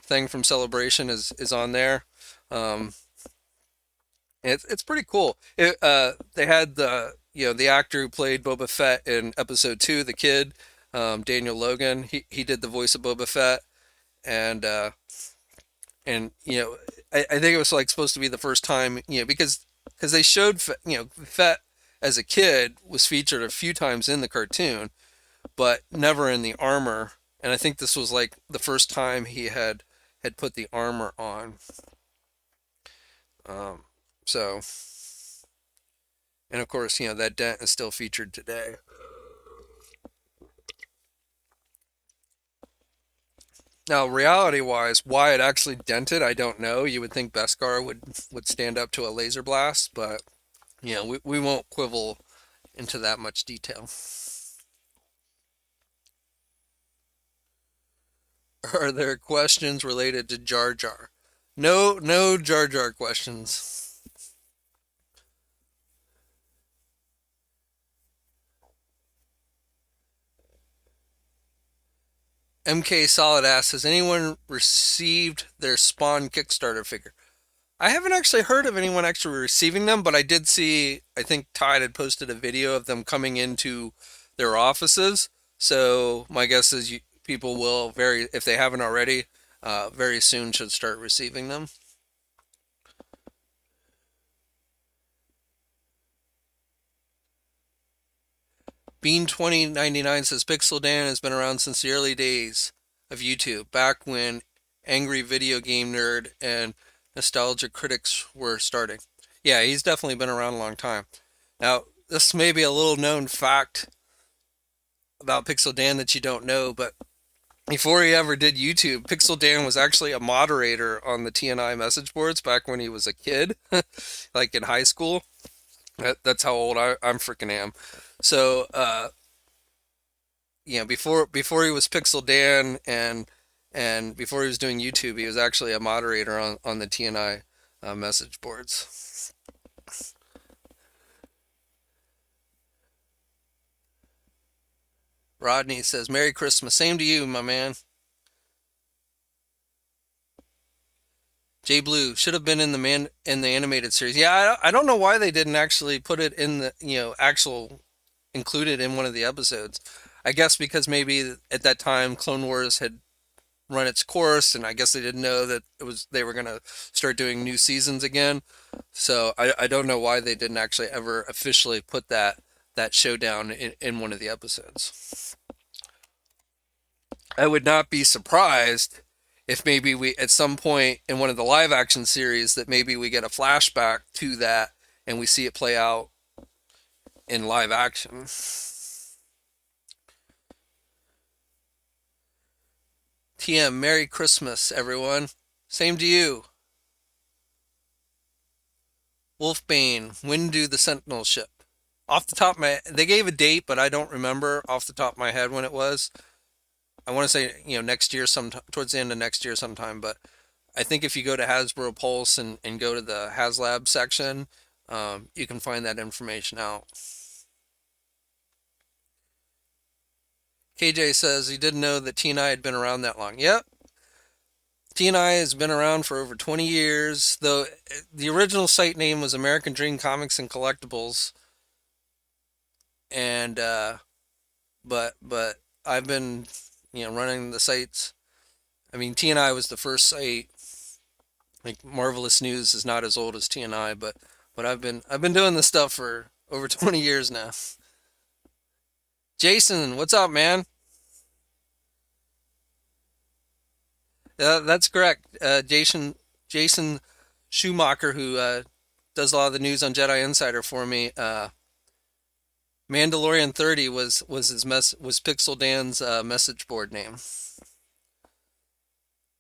thing from Celebration is on there. It's pretty cool. They had the actor who played Boba Fett in Episode 2, the kid, Daniel Logan. He did the voice of Boba Fett, and I think it was like supposed to be the first time, because they showed, Fett as a kid was featured a few times in the cartoon, but never in the armor. And I think this was like the first time he had put the armor on. Um, so, and of course, that Dent is still featured today. Now, reality-wise, why it actually dented, I don't know. You would think Beskar would stand up to a laser blast, but we won't quibble into that much detail. Are there questions related to Jar Jar? No, no Jar Jar questions. MK Solid asks, has anyone received their Spawn Kickstarter figure? I haven't actually heard of anyone actually receiving them, but I did see, I think Tide had posted a video of them coming into their offices. So my guess is people will if they haven't already, very soon should start receiving them. Bean2099 says Pixel Dan has been around since the early days of YouTube, back when angry video game nerd and nostalgia critics were starting. Yeah, he's definitely been around a long time. Now, this may be a little known fact about Pixel Dan that you don't know, but before he ever did YouTube, Pixel Dan was actually a moderator on the TNI message boards back when he was a kid, like in high school. That's how old I'm freaking am. So, before he was Pixel Dan and before he was doing YouTube, he was actually a moderator on the TNI message boards. Rodney says, Merry Christmas. Same to you, my man. Jay Blue should have been in the animated series. Yeah, I don't know why they didn't actually put it in the actual included in one of the episodes. I guess because maybe at that time Clone Wars had run its course, and I guess they didn't know that they were gonna start doing new seasons again. So I don't know why they didn't actually ever officially put that showdown in one of the episodes. I would not be surprised if maybe we at some point in one of the live action series that maybe we get a flashback to that and we see it play out in live action. TM, Merry Christmas, everyone. Same to you. Wolfbane, when do the Sentinels ship? Off the top of they gave a date, but I don't remember off the top of my head when it was. I want to say, next year, towards the end of next year sometime, but I think if you go to Hasbro Pulse and go to the HasLab section, you can find that information out. KJ says he didn't know that TNI had been around that long. Yep. TNI has been around for over 20 years, though the original site name was American Dream Comics and Collectibles. And but I've been running the sites. I mean, TNI was the first site. Like Marvelous News is not as old as TNI, but I've been doing this stuff for over 20 years now. Jason, what's up, man? That's correct. Jason Schumacher, who does a lot of the news on Jedi Insider for me. Mandalorian 30 was Pixel Dan's message board name.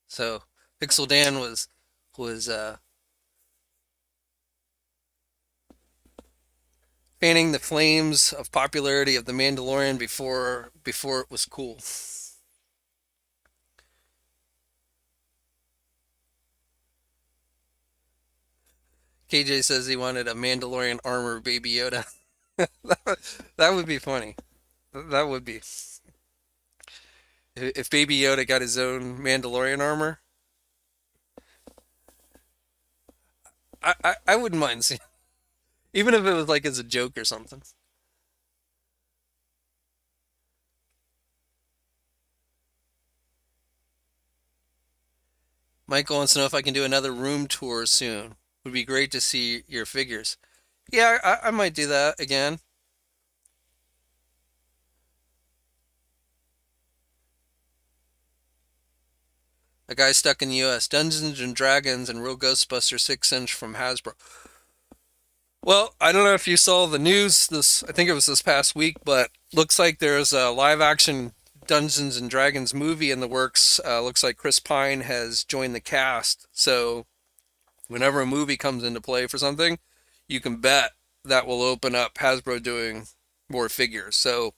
So Pixel Dan was fanning the flames of popularity of the Mandalorian before it was cool. KJ says he wanted a Mandalorian armor Baby Yoda. That would be funny. That would be. If Baby Yoda got his own Mandalorian armor, I wouldn't mind seeing, even if it was like as a joke or something. Michael wants to know if I can do another room tour soon. Would be great to see your figures. Yeah, I might do that again. A guy stuck in the U.S. Dungeons and Dragons and Real Ghostbusters 6-inch from Hasbro. Well, I don't know if you saw the news this, I think it was this past week, but looks like there's a live action Dungeons and Dragons movie in the works. Looks like Chris Pine has joined the cast. So whenever a movie comes into play for something, you can bet that will open up Hasbro doing more figures. So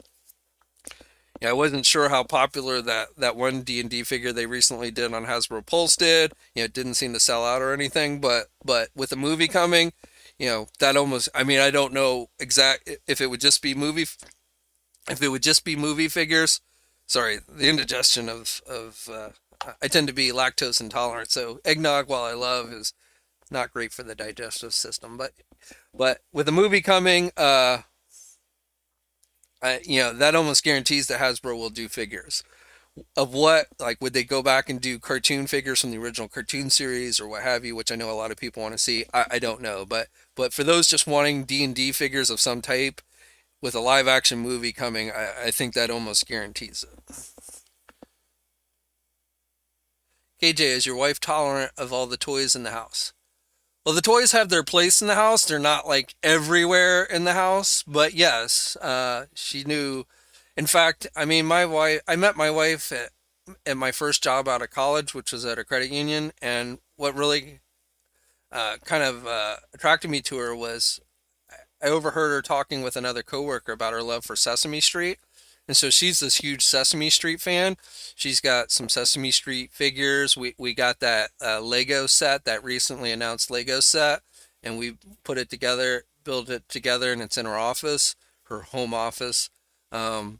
yeah, I wasn't sure how popular that one D&D figure they recently did on Hasbro Pulse did. It didn't seem to sell out or anything, but with the movie coming, that almost, I mean, I don't know exact if it would just be movie figures. Sorry, the indigestion of I tend to be lactose intolerant, so eggnog, while I love, is not great for the digestive system. But with the movie coming, that almost guarantees that Hasbro will do figures. Of what, like, would they go back and do cartoon figures from the original cartoon series or what have you, which I know a lot of people want to see. I don't know, but for those just wanting D&D figures of some type with a live action movie coming, I think that almost guarantees it. KJ, is your wife tolerant of all the toys in the house? Well, the toys have their place in the house. They're not like everywhere in the house, but yes, she knew. In fact, I mean, I met my wife at my first job out of college, which was at a credit union. And what really kind of attracted me to her was I overheard her talking with another coworker about her love for Sesame Street. And so she's this huge Sesame Street fan. She's got some Sesame Street figures. We got that Lego set, that recently announced Lego set, and we put it together, built it together, and it's in her office, her home office. Um,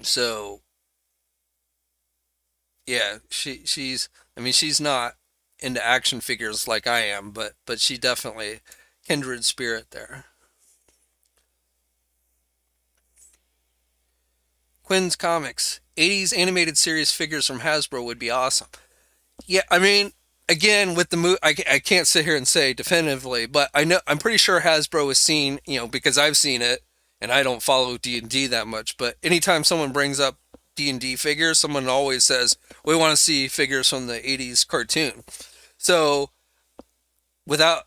so yeah, she's I mean she's not into action figures like I am, but she definitely kindred spirit there. Quinn's Comics. 80s animated series figures from Hasbro would be awesome. Yeah, I mean, again, with the movie, I can't sit here and say definitively, but I'm pretty sure Hasbro has seen, because I've seen it, and I don't follow D&D that much, but anytime someone brings up D&D figures, someone always says, we want to see figures from the 80s cartoon. So without,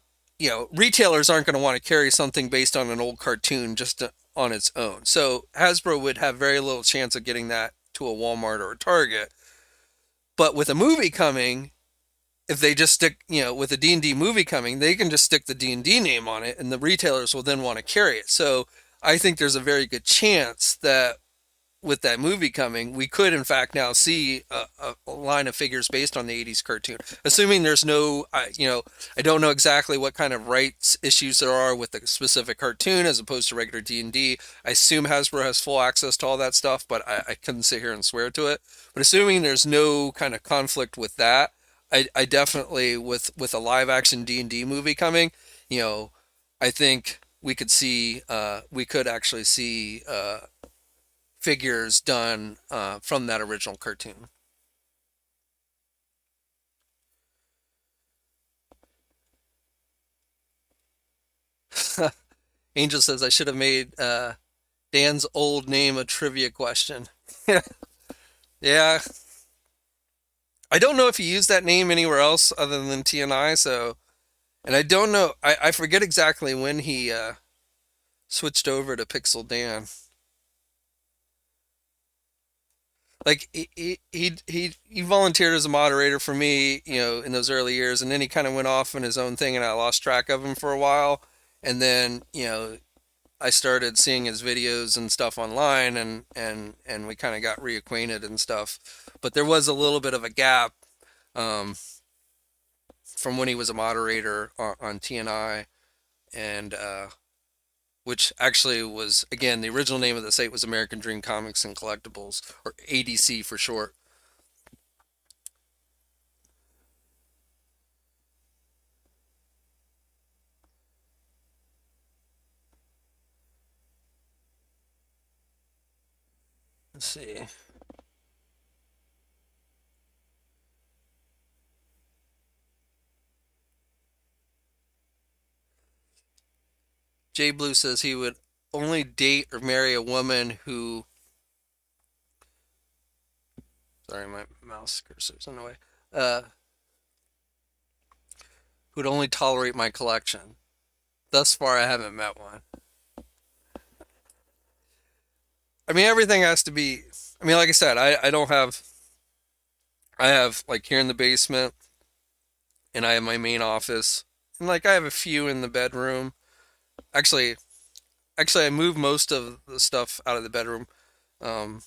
retailers aren't going to want to carry something based on an old cartoon just on its own. So Hasbro would have very little chance of getting that to a Walmart or a Target. But with a movie coming, if they just stick, with a D&D movie coming, they can just stick the D&D name on it and the retailers will then want to carry it. So I think there's a very good chance that with that movie coming, we could in fact now see a line of figures based on the 80s cartoon. Assuming there's no, I don't know exactly what kind of rights issues there are with the specific cartoon as opposed to regular D&D. I assume Hasbro has full access to all that stuff, but I couldn't sit here and swear to it. But assuming there's no kind of conflict with that, I definitely, with a live action D&D movie coming, I think we could actually see figures done from that original cartoon. Angel says I should have made Dan's old name a trivia question. Yeah, I don't know if he used that name anywhere else other than TNI. So, and I don't know. I forget exactly when he switched over to Pixel Dan. Like he volunteered as a moderator for me, in those early years, and then he kind of went off on his own thing, and I lost track of him for a while. And then, I started seeing his videos and stuff online, and we kind of got reacquainted and stuff. But there was a little bit of a gap um, from when he was a moderator on TNI, and which actually was, again, the original name of the site was American Dream Comics and Collectibles, or ADC for short. Let's see. Jay Blue says he would only date or marry a woman who. Sorry, my mouse cursor's in the way. Uh, who'd only tolerate my collection. Thus far, I haven't met one. I mean, everything has to be. I mean, like I said, I don't have. I have like here in the basement, and I have my main office, and like I have a few in the bedroom. Actually, I moved most of the stuff out of the bedroom. Um,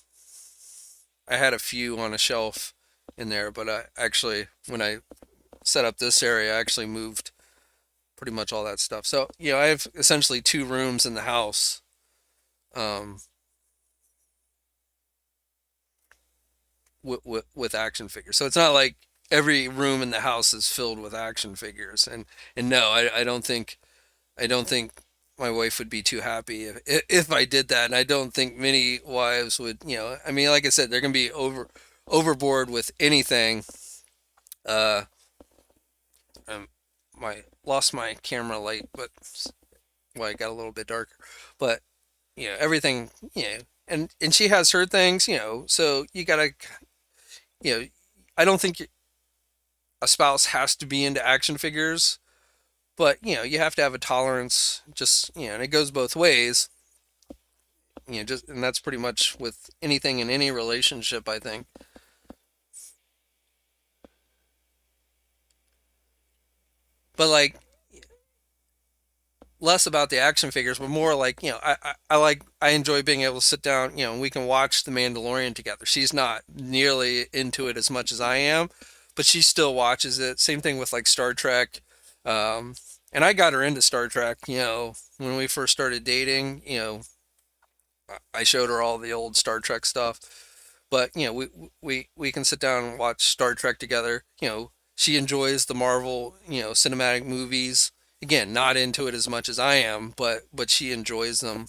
I had a few on a shelf in there, but I actually, when I set up this area, I actually moved pretty much all that stuff. So, I have essentially two rooms in the house, um, with action figures. So it's not like every room in the house is filled with action figures. And no, I don't think my wife would be too happy if I did that. And I don't think many wives would, I mean, like I said, they're going to be overboard with anything. Uh, um, my lost my camera light, but well, it got a little bit darker. But everything, and she has her things, so you gotta, you know, I don't think a spouse has to be into action figures, but you have to have a tolerance. Just and it goes both ways. Just and that's pretty much with anything in any relationship, I think. But like less about the action figures, but more like I enjoy being able to sit down, and we can watch The Mandalorian together. She's not nearly into it as much as I am, but she still watches it. Same thing with like Star Trek. Um, and I got her into Star Trek, when we first started dating. I showed her all the old Star Trek stuff. But we can sit down and watch Star Trek together. She enjoys the Marvel cinematic movies. Again, not into it as much as I am, but she enjoys them,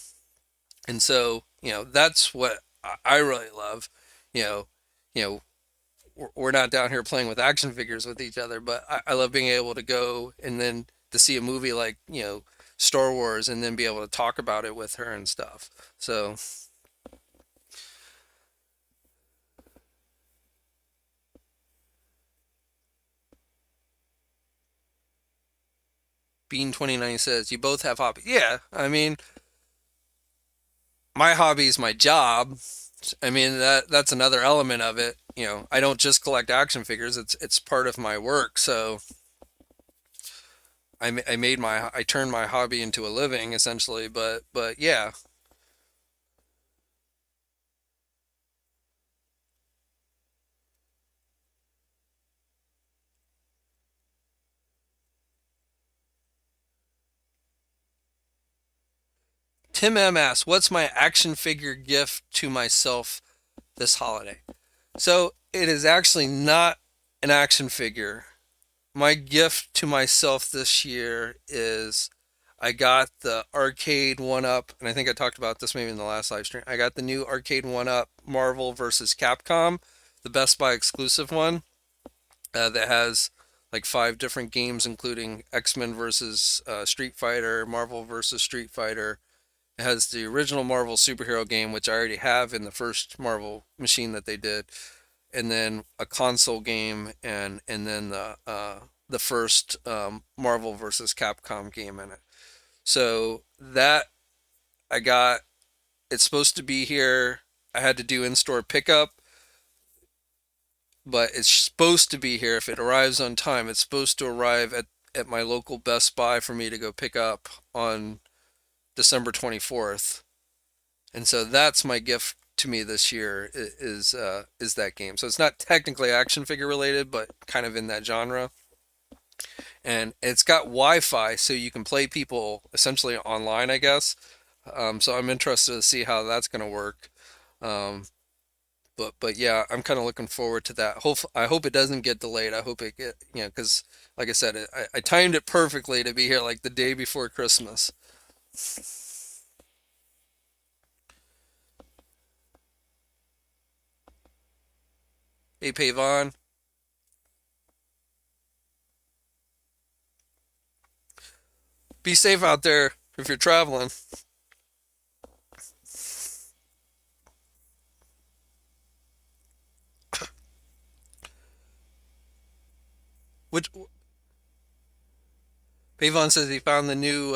and so that's what I really love. You know, you know we're not down here playing with action figures with each other, but I love being able to go and then to see a movie like Star Wars and then be able to talk about it with her and stuff. So Bean29 says, you both have hobbies. Yeah, I mean, my hobby is my job. I mean, that's another element of it. I don't just collect action figures. It's part of my work. So I turned my hobby into a living essentially. But yeah, Tim M asks, what's my action figure gift to myself this holiday? So it is actually not an action figure. My gift to myself this year is I got the arcade one up, and I think I talked about this maybe in the last live stream. I got the new arcade one up Marvel versus Capcom, the Best Buy exclusive one, that has like five different games, including X-Men versus Street Fighter, Marvel versus Street Fighter. It has the original Marvel superhero game, which I already have in the first Marvel machine that they did, and then a console game, and then the first Marvel versus Capcom game in it. So that I got. It's supposed to be here. I had to do in-store pickup, but it's supposed to be here. If it arrives on time, it's supposed to arrive at my local Best Buy for me to go pick up on December 24th. And so that's my gift to me this year is that game. So it's not technically action figure related, but kind of in that genre. And it's got Wi-Fi, so you can play people essentially online, I guess. So I'm interested to see how that's going to work. Um, but yeah, I'm kind of looking forward to that. I hope it doesn't get delayed. I hope it get because like I said, I timed it perfectly to be here like the day before Christmas. Hey, Pavon, be safe out there. if you're traveling. Which Pavon says he found the new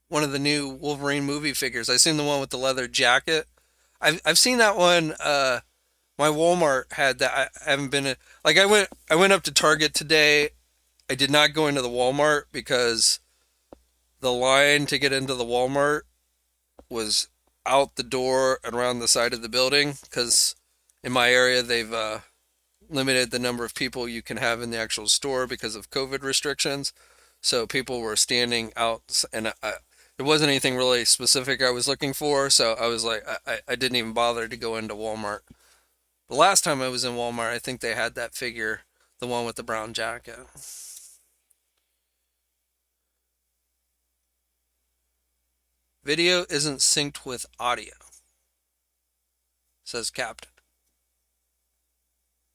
one of the new Wolverine movie figures. I seen the one with the leather jacket. I've seen that one. My Walmart had that. I haven't been like I went up to Target today. I did not go into the Walmart because the line to get into the Walmart was out the door and around the side of the building because in my area they've limited the number of people you can have in the actual store because of COVID restrictions. So people were standing out, and there wasn't anything really specific I was looking for. So I was like, I didn't even bother to go into Walmart. The last time I was in Walmart, I think they had that figure, the one with the brown jacket. Video isn't synced with audio, says Captain.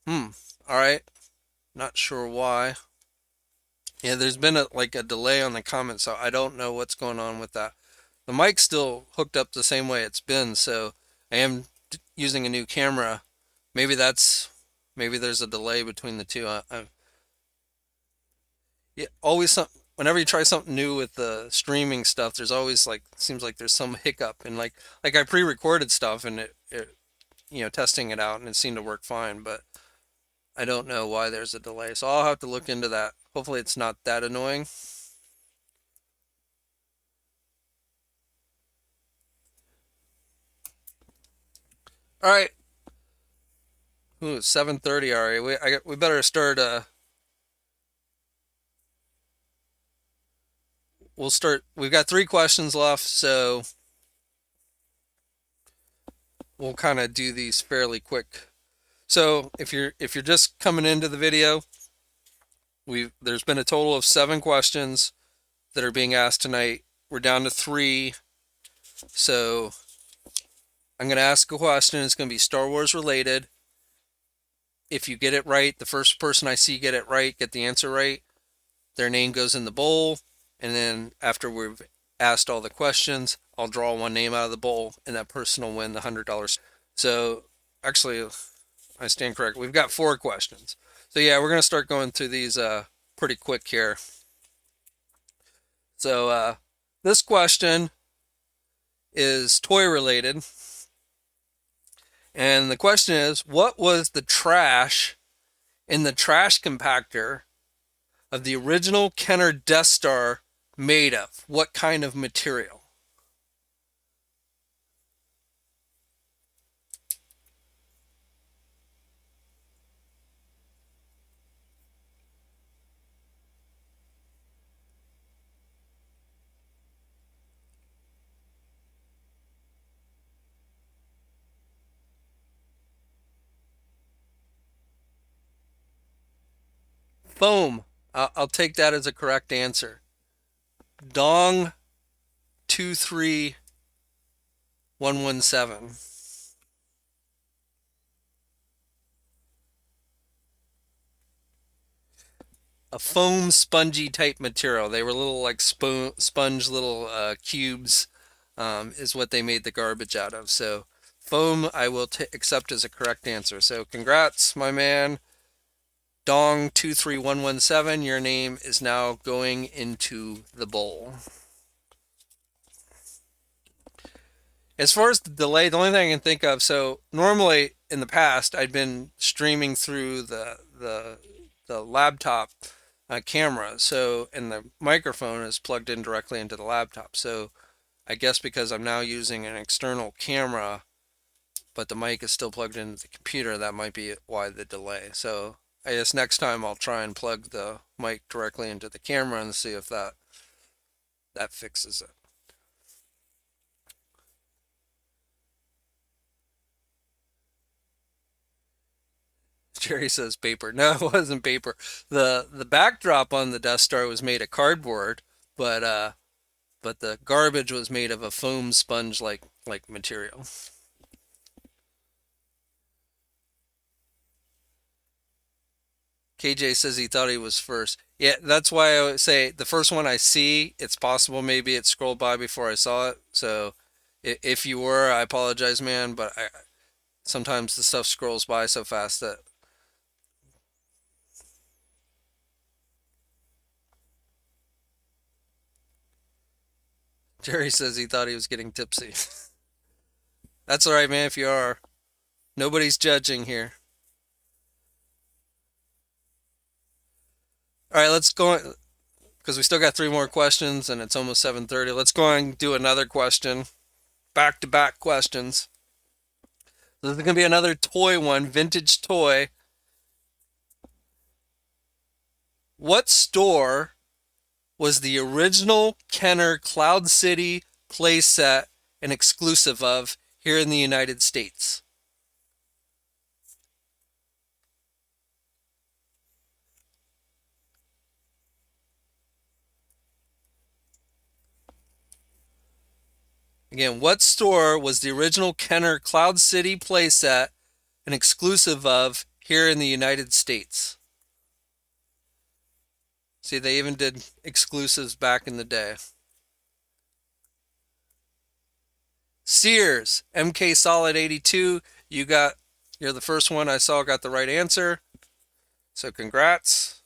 All right. Not sure why. Yeah, there's been a delay on the comments, so I don't know what's going on with that. The mic's still hooked up the same way it's been, so I am using a new camera. Maybe there's a delay between the two. Yeah, always whenever you try something new with the streaming stuff, there's always seems like there's some hiccup, and like I pre-recorded stuff and it testing it out and it seemed to work fine, but I don't know why there's a delay. So I'll have to look into that. Hopefully it's not that annoying. All right. Ooh, 7:30 already. We better start we'll start. We've got 3 questions left, so we'll kind of do these fairly quick. So if you're just coming into the video, there's been a total of 7 questions that are being asked tonight. We're down to 3. So I'm going to ask a question. It's going to be Star Wars related. If you get it right, the first person I see get it right, get the answer right, their name goes in the bowl. And then after we've asked all the questions, I'll draw one name out of the bowl, and that person will win the $100. So actually, I stand correct. We've got 4 questions. So yeah, we're going to start going through these pretty quick here. So this question is toy related. And the question is, what was the trash in the trash compactor of the original Kenner Death Star made of? What kind of material? Foam. I'll take that as a correct answer. Dong 23117. A foam spongy type material. They were little like sponge little cubes is what they made the garbage out of. So foam I will accept as a correct answer. So congrats, my man. Dong 23117, your name is now going into the bowl. As far as the delay, the only thing I can think of, so normally in the past I'd been streaming through the laptop camera, so and the microphone is plugged in directly into the laptop. So I guess because I'm now using an external camera, but the mic is still plugged into the computer, that might be why the delay. So I guess next time I'll try and plug the mic directly into the camera and see if that fixes it. Jerry says paper. No, it wasn't paper. The backdrop on the Death Star was made of cardboard, but the garbage was made of a foam sponge like material. KJ says he thought he was first. Yeah, that's why I would say the first one I see, it's possible maybe it scrolled by before I saw it. So if you were, I apologize, man, but sometimes the stuff scrolls by so fast that Jerry says he thought he was getting tipsy. That's all right, man, if you are. Nobody's judging here. All right, let's go because we still got three more questions and it's almost 7:30. Let's go and do another question. Back to back questions. This is going to be another toy one, vintage toy. What store was the original Kenner Cloud City playset an exclusive of here in the United States? Again, what store was the original Kenner Cloud City playset an exclusive of here in the United States? See, they even did exclusives back in the day. Sears, MK Solid 82. You're the first one I saw got the right answer. So congrats.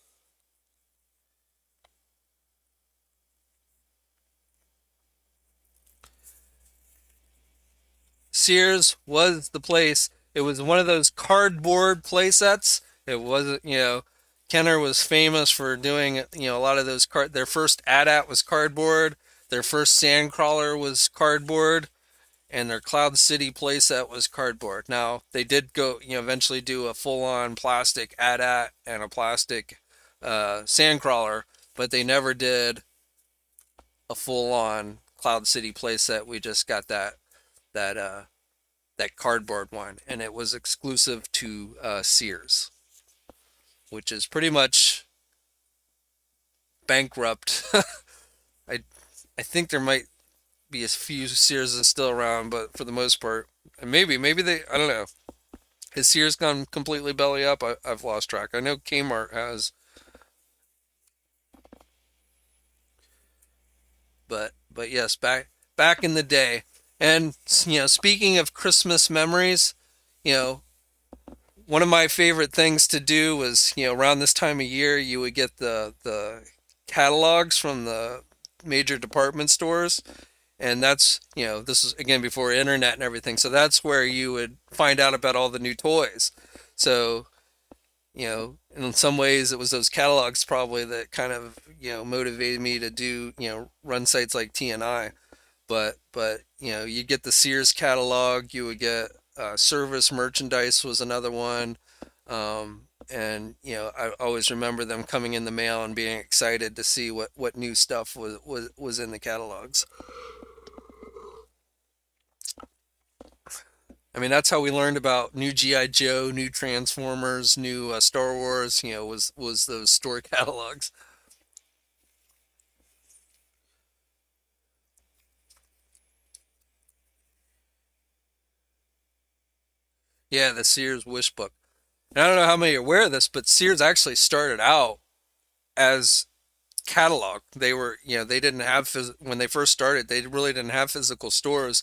Sears was the place. It was one of those cardboard play sets. It wasn't, Kenner was famous for doing, a lot of those their first AT-AT was cardboard. Their first Sandcrawler was cardboard. And their Cloud City playset was cardboard. Now, they did go, eventually do a full-on plastic AT-AT and a plastic Sandcrawler, but they never did a full-on Cloud City playset. We just got that that cardboard one, and it was exclusive to Sears, which is pretty much bankrupt. I I think there might be a few Sears still around, but for the most part, and maybe they, I don't know. Has Sears gone completely belly up? I've lost track. I know Kmart has, but yes, back in the day. And speaking of Christmas memories, you know, one of my favorite things to do was, around this time of year, you would get the catalogs from the major department stores, and that's, this is again before internet and everything, so that's where you would find out about all the new toys. So, in some ways it was those catalogs probably that kind of, motivated me to do, run sites like TNI. But you get the Sears catalog, you would get service merchandise was another one. And I always remember them coming in the mail and being excited to see what new stuff was in the catalogs. I mean, that's how we learned about new GI Joe, new Transformers, new Star Wars. Was those store catalogs? Yeah, the Sears Wish Book. And I don't know how many are aware of this, but Sears actually started out as catalog. They were, they didn't have when they first started. They really didn't have physical stores.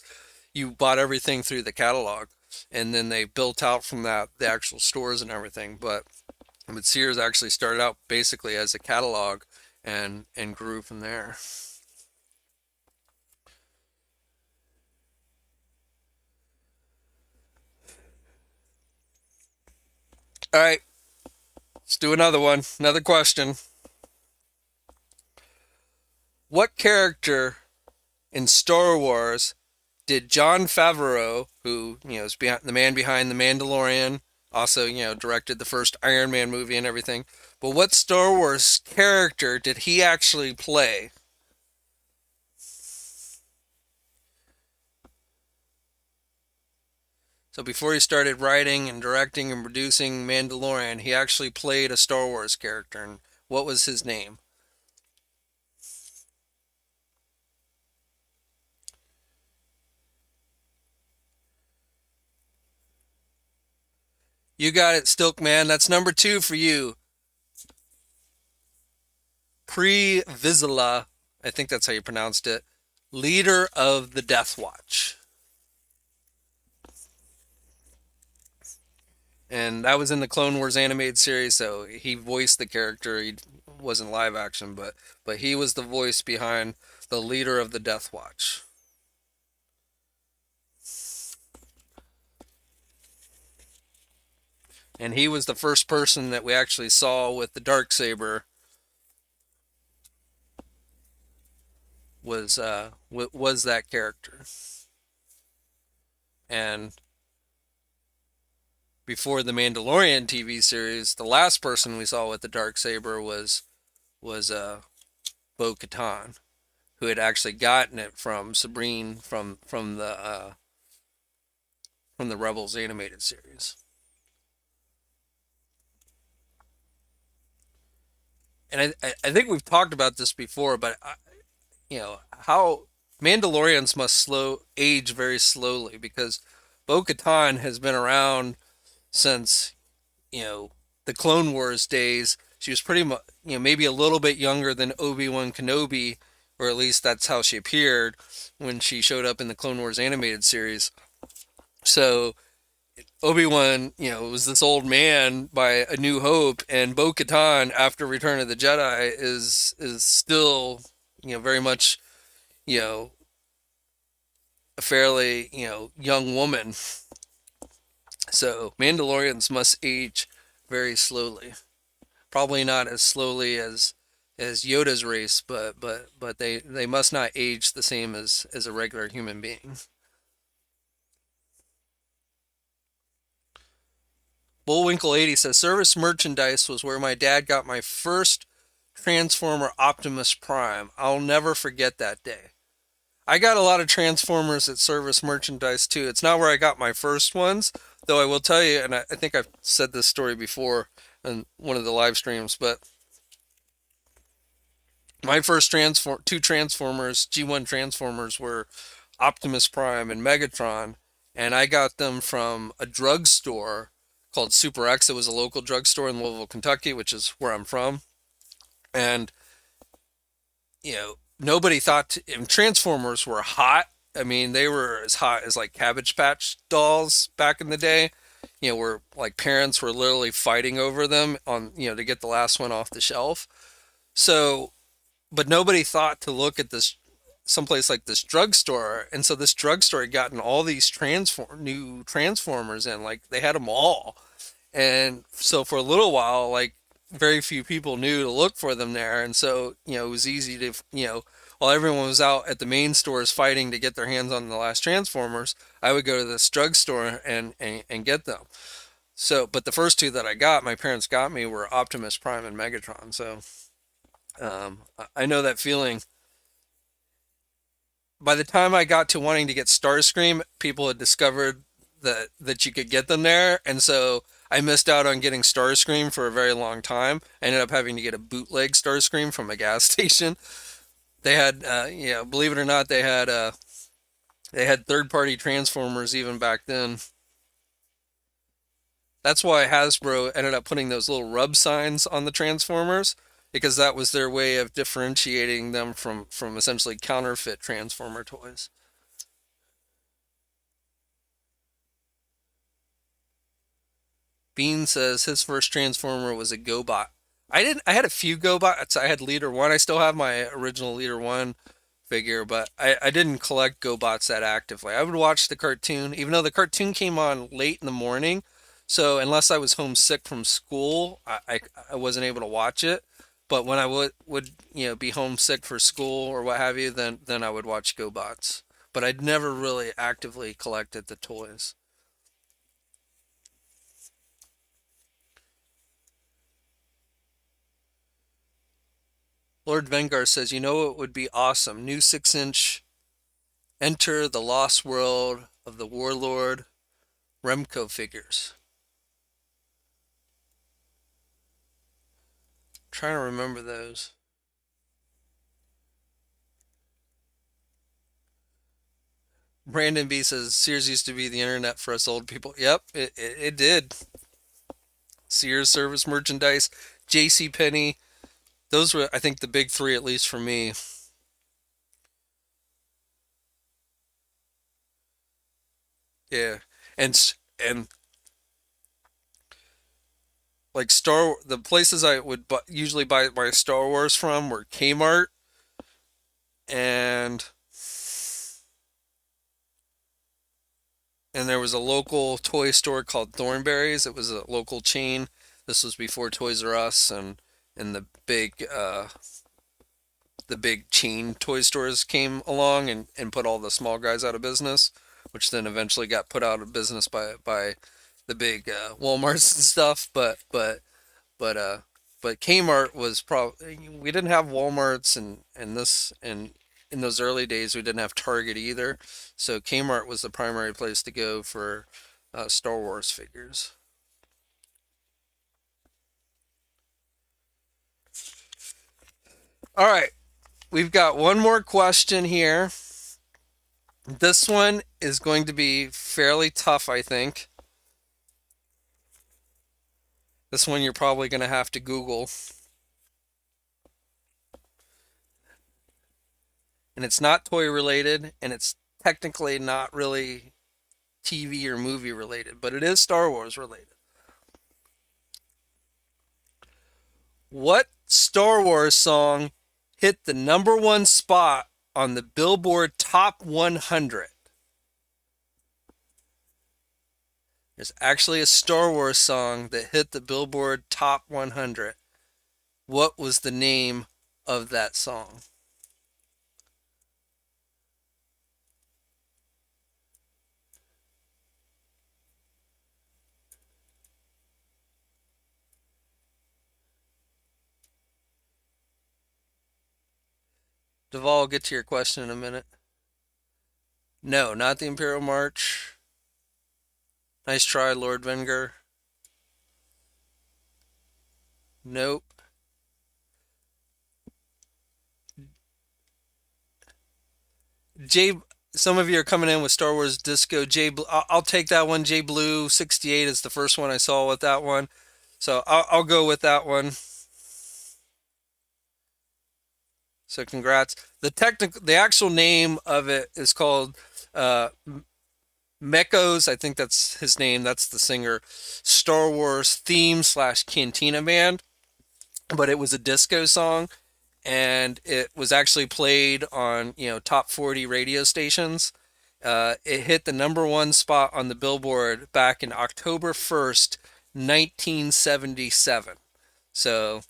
You bought everything through the catalog, and then they built out from that the actual stores and everything. But Sears actually started out basically as a catalog and grew from there. All right, let's do another one. Another question. What character in Star Wars did Jon Favreau, who is the man behind The Mandalorian, also directed the first Iron Man movie and everything, but what Star Wars character did he actually play? So before he started writing and directing and producing Mandalorian, he actually played a Star Wars character. And what was his name? You got it, Stilkman. That's number two for you. Vizsla, I think that's how you pronounced it, leader of the Death Watch. And that was in the Clone Wars animated series, so he voiced the character. He wasn't live action, but he was the voice behind the leader of the Death Watch. And he was the first person that we actually saw with the Darksaber. Was that character. And before the Mandalorian TV series, the last person we saw with the Darksaber was Bo-Katan, who had actually gotten it from Sabrine from the Rebels animated series. And I think we've talked about this before, but how Mandalorians must age very slowly, because Bo-Katan has been around since the Clone Wars days. She was pretty much maybe a little bit younger than Obi-Wan Kenobi, or at least that's how she appeared when she showed up in the Clone Wars animated series. So Obi-Wan, was this old man by A New Hope, and Bo-Katan after Return of the Jedi is still, very much, a fairly, young woman. So Mandalorians must age very slowly. Probably not as slowly as Yoda's race, but they must not age the same as a regular human being. Bullwinkle80 says service merchandise was where my dad got my first Transformer Optimus Prime. I'll never forget that day. I got a lot of Transformers at service merchandise too. It's not where I got my first ones, though I will tell you, and I think I've said this story before in one of the live streams, but my first two Transformers, G1 Transformers, were Optimus Prime and Megatron, and I got them from a drugstore called Super X. It was a local drugstore in Louisville, Kentucky, which is where I'm from. And, nobody thought Transformers were hot. I mean, they were as hot as like Cabbage Patch dolls back in the day, where like parents were literally fighting over them on, to get the last one off the shelf. So, but nobody thought to look at this someplace like this drugstore. And so this drugstore had gotten all these new Transformers in, like they had them all. And so for a little while, like very few people knew to look for them there. And so, it was easy to, while everyone was out at the main stores fighting to get their hands on the last Transformers, I would go to this drugstore and get them. So, but the first two that I got, my parents got me, were Optimus Prime and Megatron. So, I know that feeling. By the time I got to wanting to get Starscream, people had discovered that you could get them there, and so I missed out on getting Starscream for a very long time. I ended up having to get a bootleg Starscream from a gas station. They had, believe it or not, they had third-party Transformers even back then. That's why Hasbro ended up putting those little rub signs on the Transformers, because that was their way of differentiating them from essentially counterfeit Transformer toys. Bean says his first Transformer was a GoBot. I had a few GoBots. I had Leader 1. I still have my original Leader 1 figure, but I didn't collect GoBots that actively. I would watch the cartoon, even though the cartoon came on late in the morning. So unless I was homesick from school, I wasn't able to watch it. But when I would be homesick for school or what have you, then I would watch GoBots. But I'd never really actively collected the toys. Lord Vengar says, it would be awesome. New 6-inch Enter the Lost World of the Warlord Remco figures. I'm trying to remember those. Brandon B says, Sears used to be the internet for us old people. Yep, it did. Sears service merchandise, JC Penney. those were, I think, the big three, at least for me. Yeah, and like the places I would usually buy my Star Wars from were Kmart and there was a local toy store called Thornberry's. It was a local chain. This was before Toys R Us and the big chain toy stores came along and put all the small guys out of business, which then eventually got put out of business by the big Walmarts and stuff. But uh but Kmart was probably, we didn't have Walmarts and this and in those early days we didn't have Target either. So Kmart was the primary place to go for Star Wars figures. All right, we've got one more question here. This one is going to be fairly tough, I think. This one you're probably going to have to Google. And it's not toy related, and it's technically not really TV or movie related, but it is Star Wars related. What Star Wars song hit the #1 spot on the Billboard Top 100? There's actually a Star Wars song that hit the Billboard Top 100. What was the name of that song? Duvall, I'll get to your question in a minute. No, not the Imperial March. Nice try, Lord Venger. Nope. J. Some of you are coming in with Star Wars Disco. I'll take that one. J Blue 68 is the first one I saw with that one, so I'll go with that one. So congrats. The actual name of it is called uh, Mekos. I think that's his name. That's the singer. Star Wars theme / Cantina band, but it was a disco song, and it was actually played on top 40 radio stations. It hit the #1 spot on the Billboard back in October 1st, 1977. So,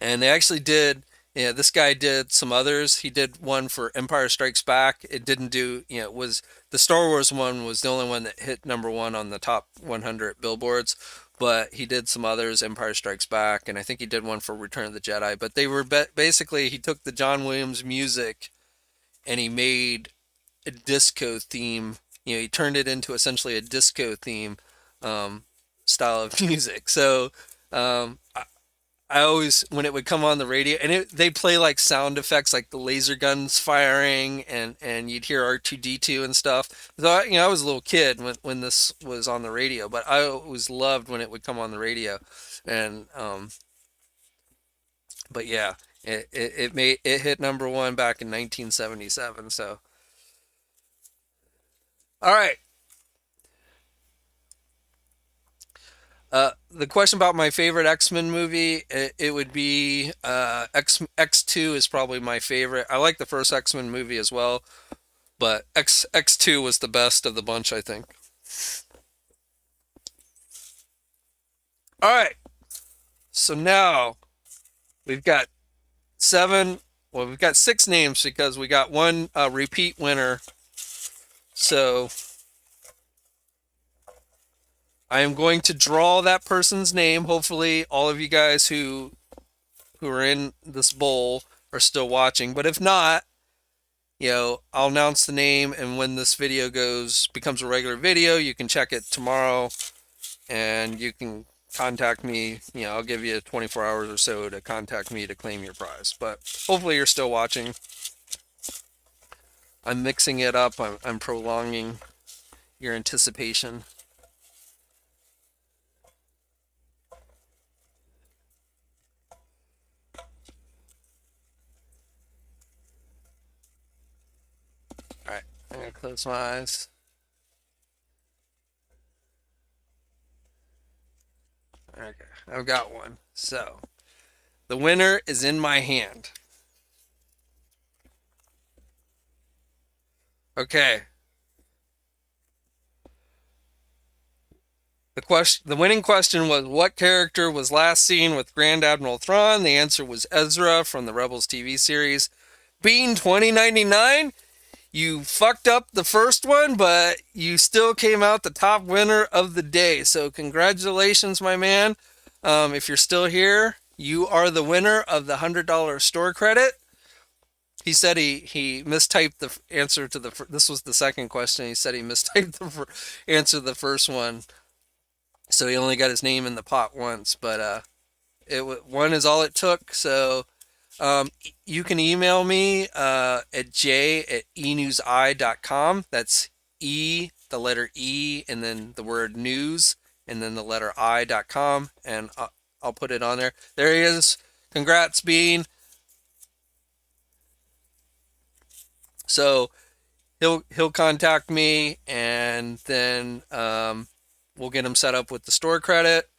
and they actually did. Yeah, this guy did some others. He did one for Empire Strikes Back. It didn't do. It was the Star Wars one was the only one that hit #1 on the top 100 billboards. But he did some others, Empire Strikes Back, and I think he did one for Return of the Jedi. But they were basically, he took the John Williams music and he made a disco theme. He turned it into essentially a disco theme style of music. So I always, when it would come on the radio, and they play like sound effects, like the laser guns firing, and you'd hear R2D2 and stuff. So I was a little kid when this was on the radio, but I always loved when it would come on the radio, and but yeah, it hit #1 back in 1977. So all right. The question about my favorite X-Men movie, it would be X2 is probably my favorite. I like the first X-Men movie as well, but X2 was the best of the bunch, I think. All right. So now we've got we've got 6 names because we got one repeat winner. So I am going to draw that person's name. Hopefully all of you guys who are in this bowl are still watching. But if not, I'll announce the name, and when this video becomes a regular video, you can check it tomorrow and you can contact me. I'll give you 24 hours or so to contact me to claim your prize. But hopefully you're still watching. I'm mixing it up. I'm prolonging your anticipation. Close my eyes. Okay, I've got one. So, the winner is in my hand. Okay. The winning question was, what character was last seen with Grand Admiral Thrawn? The answer was Ezra from the Rebels TV series. Bean 2099, you fucked up the first one, but you still came out the top winner of the day. So congratulations, my man. If you're still here, you are the winner of the $100 store credit. He said he mistyped the answer to this was the second question. He said he mistyped the answer to the first one. So he only got his name in the pot once, but one is all it took. So you can email me at j@enewsi.com. That's E, the letter E, and then the word news, and then the letter I.com, and I'll put it on there. There he is. Congrats, Bean. So he'll contact me, and then we'll get him set up with the store credit.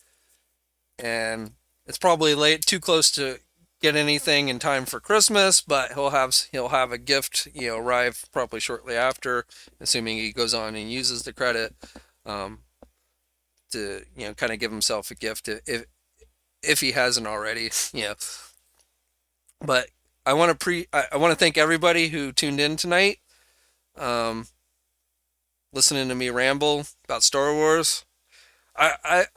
And it's probably too close to get anything in time for Christmas, but he'll have a gift, arrive probably shortly after, assuming he goes on and uses the credit, to kind of give himself a gift if he hasn't already, But I want to thank everybody who tuned in tonight, listening to me ramble about Star Wars. I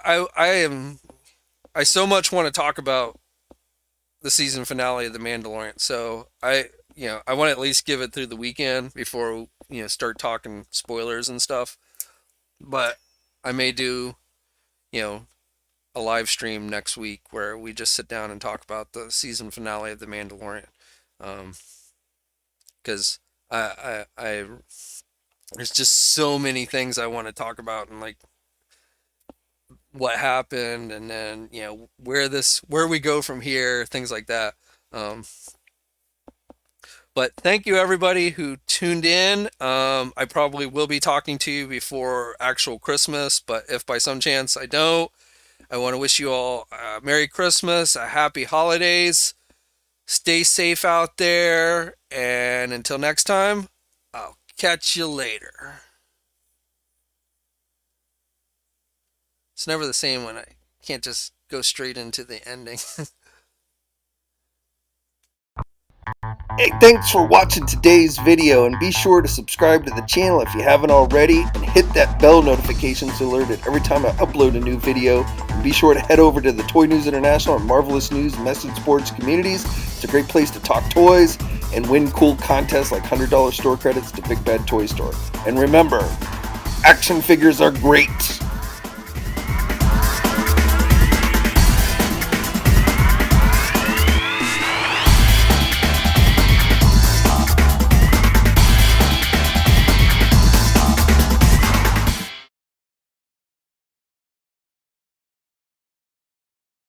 so much want to talk about the season finale of The Mandalorian. So I want to at least give it through the weekend before start talking spoilers and stuff. But I may do a live stream next week where we just sit down and talk about the season finale of The Mandalorian. Because I there's just so many things I want to talk about, and like what happened, and then where we go from here, things like that. But thank you everybody who tuned in. I probably will be talking to you before actual Christmas, but if by some chance I don't, I want to wish you all a Merry Christmas, a Happy Holidays. Stay safe out there, and until next time, I'll catch you later. It's never the same when I can't just go straight into the ending. Hey, thanks for watching today's video, and be sure to subscribe to the channel if you haven't already, and hit that bell notification so you're alerted every time I upload a new video. And be sure to head over to the Toy News International and Marvelous News message boards communities. It's a great place to talk toys and win cool contests like $100 store credits to Big Bad Toy Store. And remember, action figures are great.